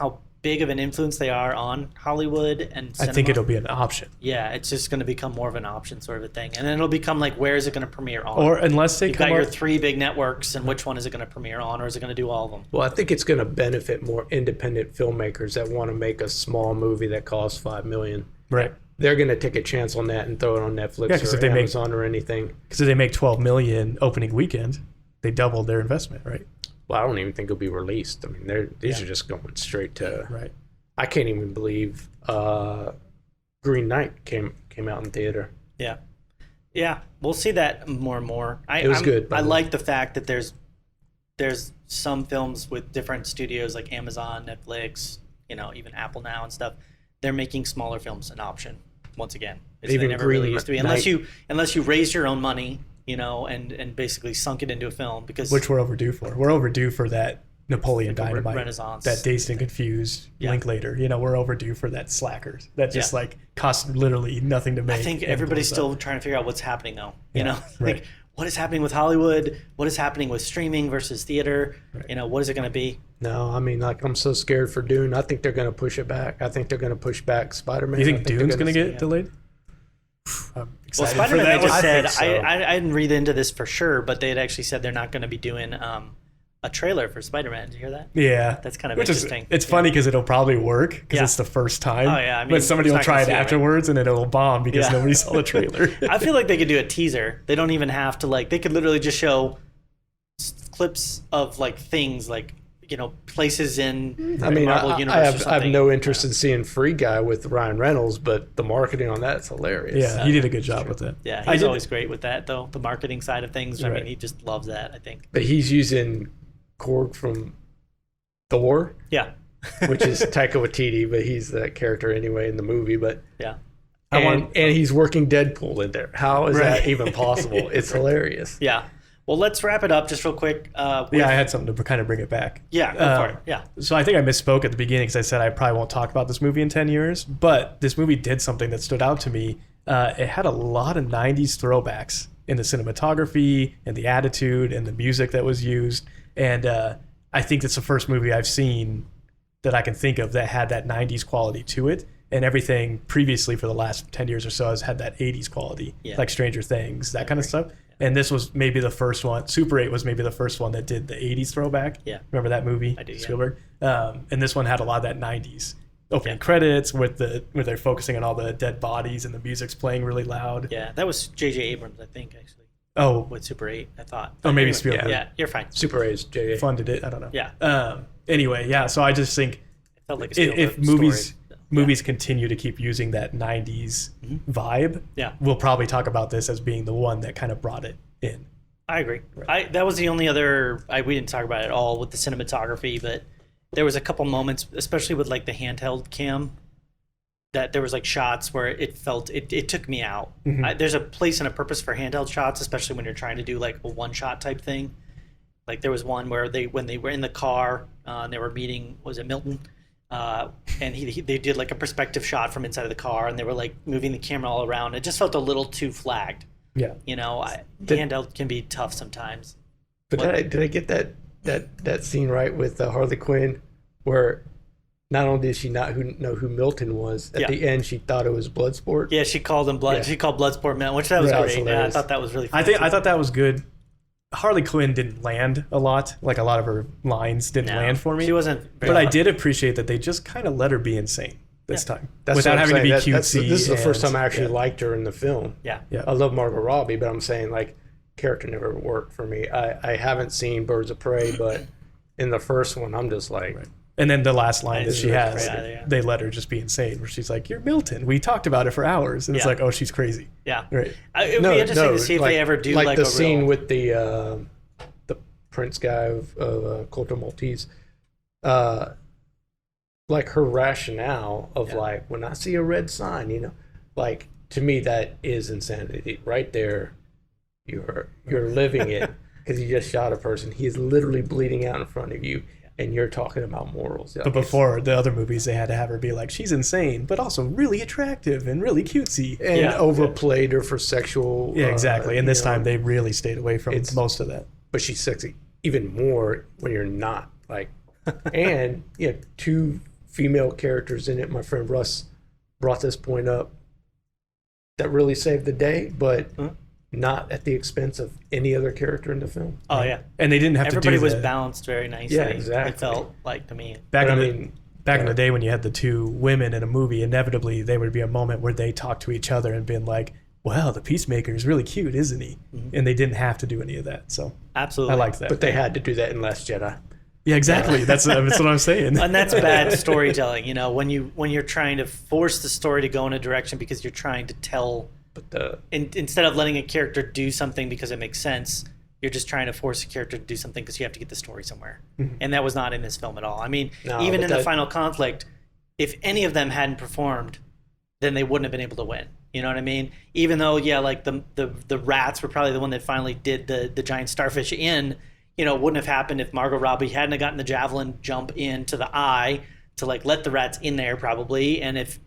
How big of an influence they are on Hollywood and cinema. I think it'll be an option. Yeah, it's just going to become more of an option sort of a thing. And then it'll become like, where is it going to premiere on? Or unless they You've come got your up, 3 big networks, and which one is it going to premiere on, or is it going to do all of them? Well, I think it's going to benefit more independent filmmakers that want to make a small movie that costs $5 million. right? They're going to take a chance on that and throw it on Netflix Yeah, 'cause or if they make- Amazon or anything. Because if they make $12 million opening weekend, they doubled their investment, right? Well, I don't even think it'll be released. I mean, these are just going straight to. Right. I can't even believe Green Knight came out in theater. Yeah. Yeah, we'll see that more and more. It was good, by I the way. like the fact that there's some films with different studios like Amazon, Netflix, even Apple now and stuff. They're making smaller films an option once again. They Even never really Green used to be, Knight- unless you raised your own money, and basically sunk it into a film, because Which we're overdue for. We're overdue for that Napoleon Like a Dynamite, renaissance. that Dazed and Confused, Yeah. Linklater. We're overdue for that Slackers. That just Yeah. like costs literally nothing to make. I think and everybody's blows still up. trying to figure out what's happening though. Yeah, right. Like what is happening with Hollywood? What is happening with streaming versus theater? Right. What is it going to be? No, I mean, like, I'm so scared for Dune. I think they're going to push it back. I think they're going to push back Spider-Man. You I think Dune's going to get yeah. delayed? I'm Well, excited for Spider-Man, that they just one. said, think so. I didn't read into this for sure, but they had actually said they're not going to be doing a trailer for Spider-Man. Did you hear that? Yeah, That's kind of Which interesting. It's funny because it'll probably work because Yeah. it's the first time. Oh, yeah, I mean, but somebody it's will not try gonna it see it, right? afterwards and it'll bomb because Yeah. nobody saw the trailer. I feel like they could do a teaser. They don't even have to they could literally just show clips of things places in I mean, Marvel I universe or have something. no interest in seeing Free Guy with Ryan Reynolds, but the marketing on that's hilarious. Yeah, he did a good job with it. Yeah, I he's did- always great with that though. The marketing side of things. I Right. mean, he just loves that. I think. But he's using Korg from Thor, Yeah. which is Taika Waititi, but he's that character anyway in the movie. But Yeah. and he's working Deadpool in there. How is Right. that even possible? It's hilarious. Yeah. Well, let's wrap it up just real quick. With, Yeah, I had something to kind of bring it back. Yeah, go for it. Yeah. So I think I misspoke at the beginning because I said I probably won't talk about this movie in 10 years, but this movie did something that stood out to me. It had a lot of 90s throwbacks in the cinematography and the attitude and the music that was used. And I think it's the first movie I've seen that I can think of that had that 90s quality to it. And everything previously for the last 10 years or so has had that 80s quality, Yeah. like Stranger Things, that kind of stuff. And this was maybe the first one. Super 8 was maybe the first one that did the 80s throwback. Yeah. Remember that movie? I do, yeah. Spielberg. And this one had a lot of that 90s opening Yeah. credits where they're focusing on all the dead bodies and the music's playing really loud. Yeah. That was J.J. Abrams, I think, actually, Oh, with Super 8, I thought. or maybe Anyway, Spielberg Yeah, you're fine. Super A's J.A. funded it. I don't know. Yeah. Anyway, yeah. So I just think It felt like a Spielberg if movies story. movies continue to keep using that 90s vibe, Yeah. we'll probably talk about this as being the one that kind of brought it in. I agree. That was the only other we didn't talk about it at all with the cinematography, but there was a couple moments, especially with the handheld cam, that there was shots where it felt it took me out. There's a place and a purpose for handheld shots, especially when you're trying to do a one shot type thing. There was one where when they were in the car and they were meeting, was it Milton? And they did a perspective shot from inside of the car, and they were moving the camera all around. It just felt a little too flagged. Yeah. Handheld can be tough sometimes. But did I get that scene right with Harley Quinn, where not only did she not know who Milton was, at the end she thought it was Bloodsport. Yeah, she called him Blood. Yeah. She called Bloodsport Milton, which that was great. Yeah, I thought that was really funny. I thought that was good. Harley Quinn didn't land a lot. Like, a lot of her lines didn't land for me. She wasn't very But I did appreciate that they just kind of let her be insane this time. That's without having to be cutesy. This is the first time I actually liked her in the film. Yeah. I love Margot Robbie, but I'm saying, like, character never worked for me. I haven't seen Birds of Prey, but in the first one, I'm just like... Right. And then the last line that she has, either, they let her just be insane, where she's like, "You're Milton. We talked about it for hours." And it's like, oh, she's crazy. Yeah. Right. It would be interesting to see if they ever do like the a scene real... with the Prince guy of Coulter Maltese. Like, her rationale of like, when I see a red sign, you know, like, to me that is insanity right there. You're living it because you just shot a person. He is literally bleeding out in front of you, and you're talking about morals. But before the other movies, they had to have her be like, she's insane, but also really attractive and really cutesy. And overplayed her for sexual... Yeah, exactly. And this time they really stayed away from most of that. But she's sexy even more when you're not. Like, and two female characters in it. My friend Russ brought this point up that really saved the day, but... not at the expense of any other character in the film. Oh, yeah. And they didn't have Everybody to do was balanced very nicely. Yeah, exactly. It felt like to me. Back in the day when you had the two women in a movie, inevitably there would be a moment where they talked to each other and been like, well, the Peacemaker is really cute, isn't he? Mm-hmm. And they didn't have to do any of that. So absolutely, I liked that. But they had to do that in Last Jedi. Yeah, exactly. That's what I'm saying. And that's bad storytelling. You know, when you're trying to force the story to go in a direction because you're trying to tell... instead of letting a character do something because it makes sense, you're just trying to force a character to do something because you have to get the story somewhere. Mm-hmm. And that was not in this film at all. I mean, even in the final conflict, if any of them hadn't performed, then they wouldn't have been able to win. You know what I mean? Even though, like the rats were probably the one that finally did the giant starfish in, wouldn't have happened if Margot Robbie hadn't have gotten the javelin jump into the eye to like let the rats in there probably. And if,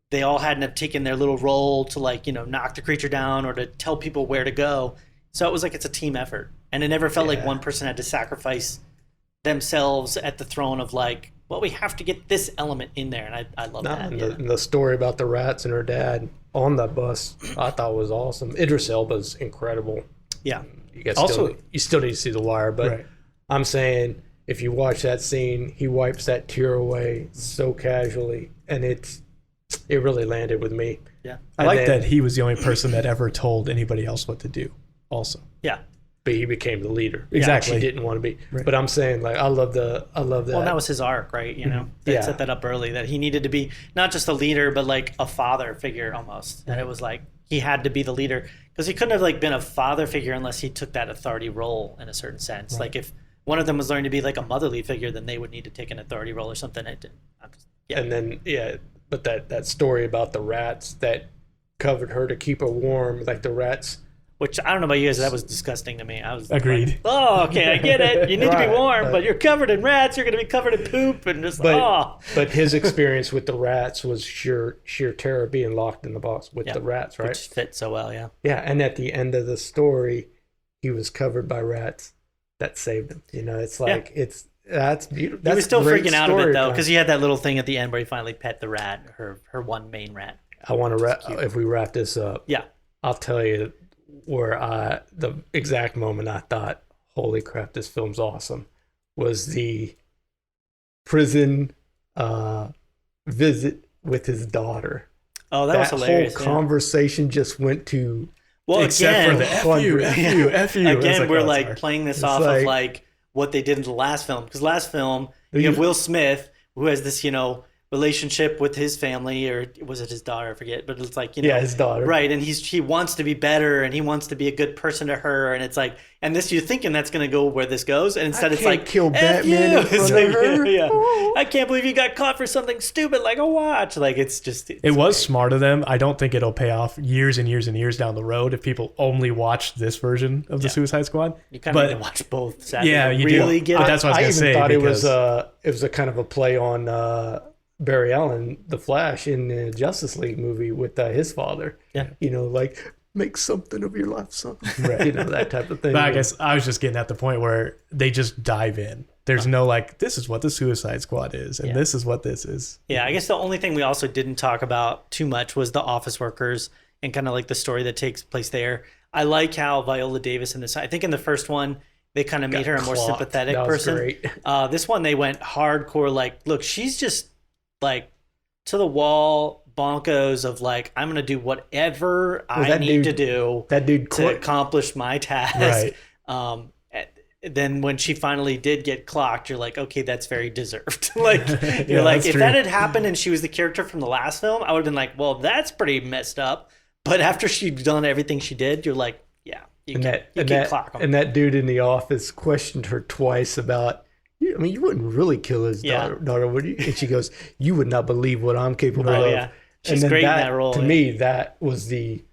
they all hadn't have taken their little role to like, knock the creature down or to tell people where to go. So it was like, it's a team effort. And it never felt like one person had to sacrifice themselves at the throne of like, well, we have to get this element in there. And I love that. And the story about the rats and her dad on that bus, I thought was awesome. Idris Elba's incredible. Yeah. You still need to see The Wire, but I'm saying if you watch that scene, he wipes that tear away so casually, and it really landed with me. Yeah. I like that he was the only person that ever told anybody else what to do also. Yeah. But he became the leader. Exactly. He didn't want to be. Right. But I'm saying, like, I love that. Well, that was his arc, right? They set that up early, that he needed to be not just a leader, but like a father figure almost. And it was like, he had to be the leader because he couldn't have like been a father figure unless he took that authority role in a certain sense. Right. Like if one of them was learning to be like a motherly figure, then they would need to take an authority role or something. And then, but that story about the rats that covered her to keep her warm, like the rats. Which, I don't know about you guys, that was disgusting to me. I was agreed. Like, oh, okay, I get it. You need to be warm, but you're covered in rats. You're going to be covered in poop and just, But his experience with the rats was sheer terror being locked in the box with the rats, right? Which fit so well, yeah. Yeah, and at the end of the story, he was covered by rats that saved him. It's like, that's beautiful. That's he was still freaking out of it, though, because he had that little thing at the end where he finally pet the rat, her one main rat. I want to if we wrap this up, I'll tell you where the exact moment I thought, holy crap, this film's awesome, was the prison visit with his daughter. Oh, that was hilarious. That whole conversation just went to... Well, except for the F you. Again, we're like playing this off of like what they did in the last film. Because last film, you have Will Smith, who has this, relationship with his family, or was it his daughter? I forget, but it's like, his daughter, right? And he wants to be better, and he wants to be a good person to her, and it's like, and this, you're thinking that's going to go where this goes, and instead it's like, kill Batman in front of her. I can't believe you got caught for something stupid like a watch. Like it's it was smart of them. I don't think it'll pay off years and years and years down the road if people only watch this version of the Suicide Squad. You kind of need to watch both. Sadly, yeah, you really do. Get it. But that's what I was going to say. I even thought it was a kind of a play on Barry Allen, the Flash, in the Justice League movie with his father. Yeah. Like, make something of your life, son. Right. That type of thing. But I guess I was just getting at the point where they just dive in. There's no like, this is what the Suicide Squad is, and this is what this is. Yeah, I guess the only thing we also didn't talk about too much was the office workers and kind of like the story that takes place there. I like how Viola Davis in this, I think in the first one, they kind of made her a more sympathetic person. Great. This one, they went hardcore, like, look, she's just like to the wall, bonkos of like, I'm going to do whatever I need to do to accomplish my task. Right. Then when she finally did get clocked, you're like, okay, that's very deserved. Like, you're Yeah, like, that's if true. that had happened and she was the character from the last film, I would have been like, well, that's pretty messed up. But after she'd done everything she did, you're like, yeah, you can clock them. And that dude in the office questioned her twice about, I mean, you wouldn't really kill his daughter, would you? And she goes, you would not believe what I'm capable of. Yeah. She's and great in that role. To me, that was the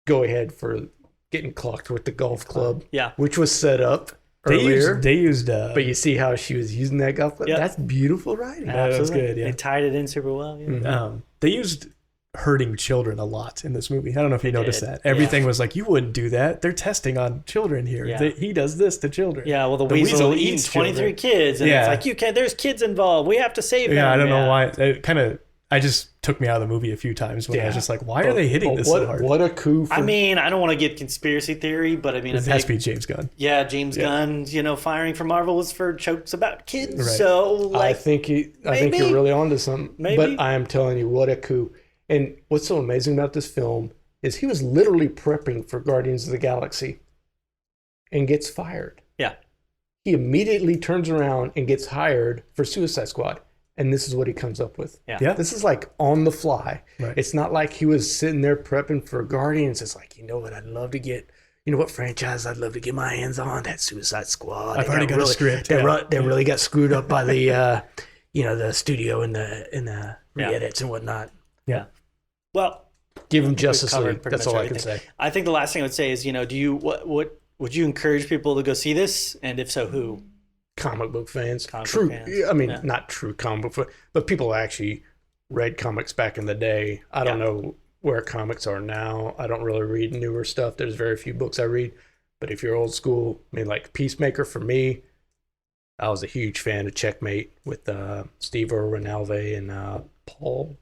go ahead for getting clocked with the golf club. Yeah. Which was set up earlier. They used but you see how she was using that golf club? Yep. That's beautiful writing. that was Absolutely. good. Yeah. They tied it in super well. Yeah. Mm-hmm. They used hurting children a lot in this movie. I don't know if you noticed did. that. Everything was like, you wouldn't do that. They're testing on children here. Yeah. He does this to children. Yeah, well, the weasel eating eats 23 children. kids, and Yeah. it's like, you can't, there's kids involved. We have to save them. Yeah, I don't know why. It kind of, I just took me out of the movie a few times when I was just like, why are they hitting this so hard? What a coup for... I mean, I don't want to get conspiracy theory, but I mean, It has to be James Gunn. Yeah, James Gunn, firing from Marvel was for jokes about kids. Right. So, like, I think you're really onto something. Maybe. But I am telling you, what a coup. And what's so amazing about this film is he was literally prepping for Guardians of the Galaxy and gets fired. yeah, He immediately turns around and gets hired for Suicide Squad. And this is what he comes up with. Yeah. This is like on the fly. Right. It's not like he was sitting there prepping for Guardians. It's like, you know what I'd love to get? You know what franchise I'd love to get my hands on? That Suicide Squad. I've already got a script. They really got screwed up by the, the studio and the re-edits and whatnot. Yeah. well, Give them we've Justice covered League. pretty That's much all I can everything. say. I think the last thing I would say is, do you, what would you encourage people to go see this? And if so, who? Comic book fans. Comic True. book fans. I mean, Yeah. not true comic book fans, but people who actually read comics back in the day. I don't know where comics are now. I don't really read newer stuff. There's very few books I read. But if you're old school, I mean, like Peacemaker for me, I was a huge fan of Checkmate with Steve Irwin Alvey and Paul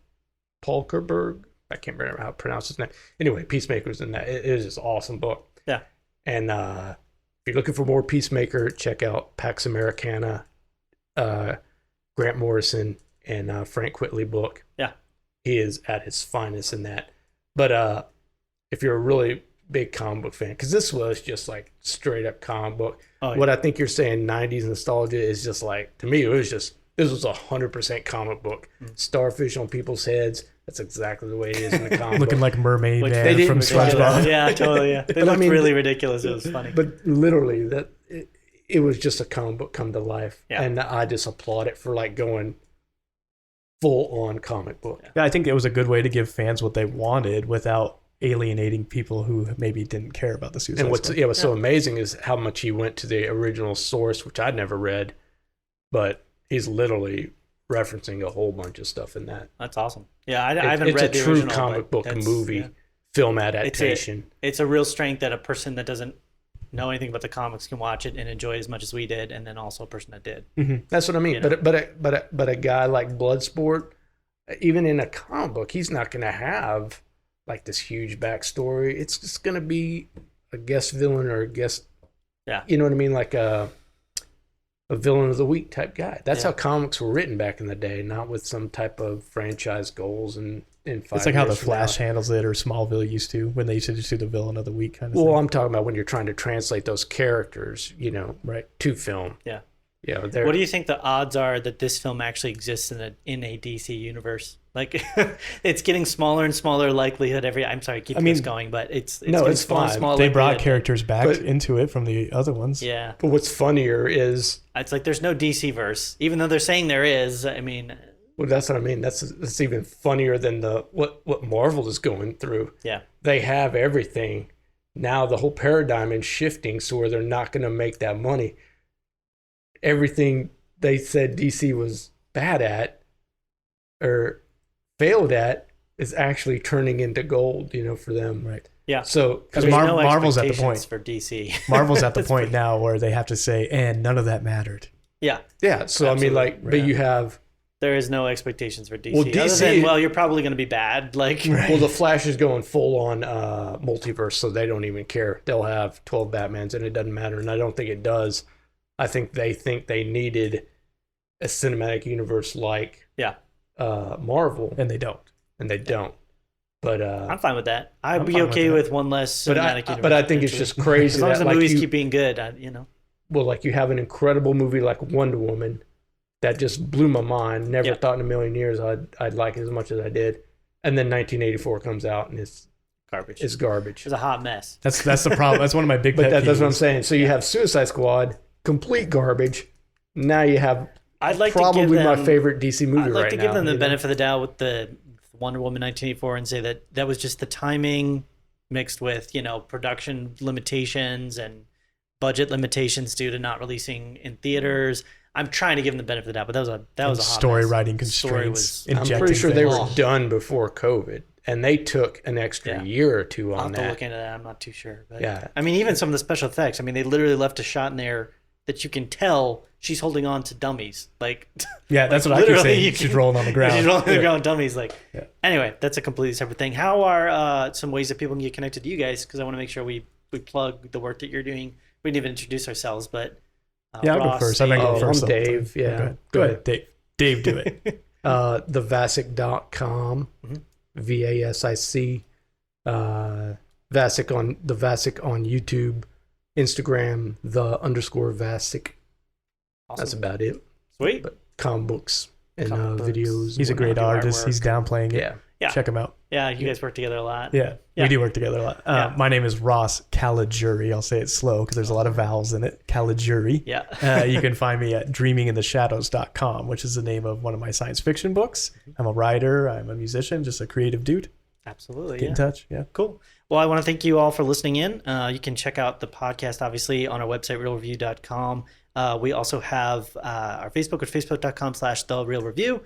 Kerberg. I can't remember how to pronounce his name. Anyway, Peacemaker's in that. It is this awesome book. Yeah. And if you're looking for more Peacemaker, check out Pax Americana, Grant Morrison, and Frank Whitley book. Yeah. He is at his finest in that. But if you're a really big comic book fan, because this was just like straight up comic book. Oh, yeah. What I think you're saying 90s nostalgia is just like, to me, this was 100% comic book. Starfish on people's heads. That's exactly the way it is in the comic Looking book. like Mermaid Which Man they from didn't- SpongeBob. Yeah, totally. Yeah, they looked really ridiculous. It was funny. But literally, it was just a comic book come to life. Yeah. And I just applaud it for like going full on comic book. Yeah, I think it was a good way to give fans what they wanted without alienating people who maybe didn't care about the Suicide And what's Squad. so amazing is how much he went to the original source, which I'd never read, but he's literally referencing a whole bunch of stuff in that. That's awesome. Yeah, I haven't It's read a the true original, comic but book that's- movie yeah. film adaptation. It's a real strength that a person that doesn't know anything about the comics can watch it and enjoy it as much as we did, and then also a person that did. That's what I mean. You know? But a guy like Bloodsport, even in a comic book, he's not going to have like this huge backstory. It's just going to be a guest villain or a guest. Yeah. You know what I mean? Like a villain of the week type guy. That's Yeah. how comics were written back in the day, not with some type of franchise goals and in 5 It's like how the years from Flash now. handles it, or Smallville used to, when they used to just do the villain of the week kind of Well, thing. I'm talking about when you're trying to translate those characters, Right. to film. Yeah. Yeah. What do you think the odds are that this film actually exists in a DC universe? Like, it's getting smaller and smaller likelihood I'm sorry, keep this going, but it's No, getting it's smaller and fine. smaller They brought likelihood. characters back But- into it from the other ones. Yeah, But what's funnier is, it's like there's no DC verse, even though they're saying there is. I mean, well, that's what I mean. That's even funnier than what Marvel is going through. yeah, They have everything. Now the whole paradigm is shifting, so where they're not going to make that money. Everything they said DC was bad at or failed at is actually turning into gold, for them. Right. yeah. So, Because There's no Marvel's at the expectations point. for DC. Marvel's at the point now where they have to say, and none of that mattered. Yeah. Yeah. So I mean, like, but you have There is no expectations for DC. Well, Other DC than, well, you're probably going to be bad. Like, well, the Flash is going full on multiverse, so they don't even care. They'll have 12 Batmans, and it doesn't matter. And I don't think it does. I think they needed a cinematic universe like Marvel, And they don't. and they don't. But I'm fine with that. I'd I'm be fine with okay that. with one less cinematic universe. but I think it's eventually. just crazy As long as that the like movies you, keep being good, well, like you have an incredible movie like Wonder Woman that just blew my mind. Never thought in a million years I'd like it as much as I did. And then 1984 comes out and it's garbage. It's garbage. It's a hot mess. That's the problem. That's one of my big But pet that's what I'm peeves. saying. So you have Suicide Squad, complete garbage. Now you have I'd like probably to give them, my favorite DC movie I'd like right to now. give them the you know? benefit of the doubt with the Wonder Woman 1984 and say that was just the timing mixed with, production limitations and budget limitations due to not releasing in theaters. I'm trying to give them the benefit of the doubt, but that was a hot story mess. writing Story constraints. was- I'm injecting pretty sure they things. were done before COVID, and they took an extra year or two I'll on have to look that. into that. I'm not too sure. But Yeah. I mean, even some of the special effects. I mean, they literally left a shot in there that you can tell she's holding on to dummies. Like, Yeah, that's what I keep literally, saying. you She's can- rolling on the ground. she's rolling on the Yeah. ground dummies. Like, Yeah. anyway, that's a completely separate thing. How are some ways that people can get connected to you guys? Because I want to make sure we plug the work that you're doing. We didn't even introduce ourselves, but Yeah, I'll go Ross, first. I might go Oh, first. I'm the whole time. Dave. Yeah. Go ahead. Dave. Dave, do it. Thevasic.com, VASIC. Vasic on YouTube, Instagram, _Vasic. Awesome. That's about it. Sweet. But comic books and Comic books. videos. He's a and great whatnot. artist. He's downplaying it. Yeah. Yeah. Check him out. Yeah, you guys work together a lot. Yeah, Yeah. we do work together a lot. Yeah. My name is Ross Caligiuri. I'll say it slow because there's a lot of vowels in it. Caligiuri. Yeah. You can find me at dreamingintheshadows.com, which is the name of one of my science fiction books. I'm a writer. I'm a musician, just a creative dude. Absolutely. Get Yeah. in touch. Yeah. Cool. Well, I want to thank you all for listening in. You can check out the podcast, obviously, on our website, reelreview.com. We also have our Facebook at facebook.com/thereelreview.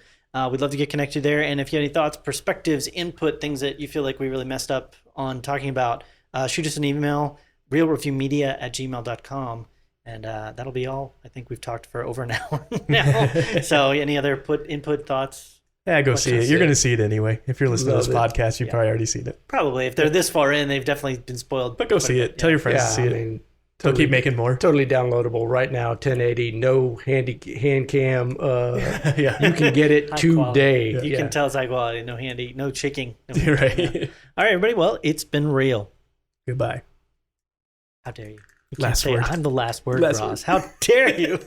We'd love to get connected there. And if you have any thoughts, perspectives, input, things that you feel like we really messed up on talking about, shoot us an email, reelreviewmedia@gmail.com. And that'll be all. I think we've talked for over an hour now. So any other input, thoughts? Yeah, go see it. You're going to see it anyway. If you're listening Love to this it. podcast, you've probably already seen it. Probably. If they're this far in, they've definitely been spoiled. But go see it. Tell your friends Yeah, to see I it. mean, They'll keep making more. totally downloadable right now. 1080, no hand cam. Yeah. You can get it High quality. today. You Yeah. can tell it's high quality, no handy, no shaking. No You're right. Yeah. All right, everybody. Well, it's been real. Goodbye. How dare you? You Last can't say word. I'm the last word, Last Ross. How dare you?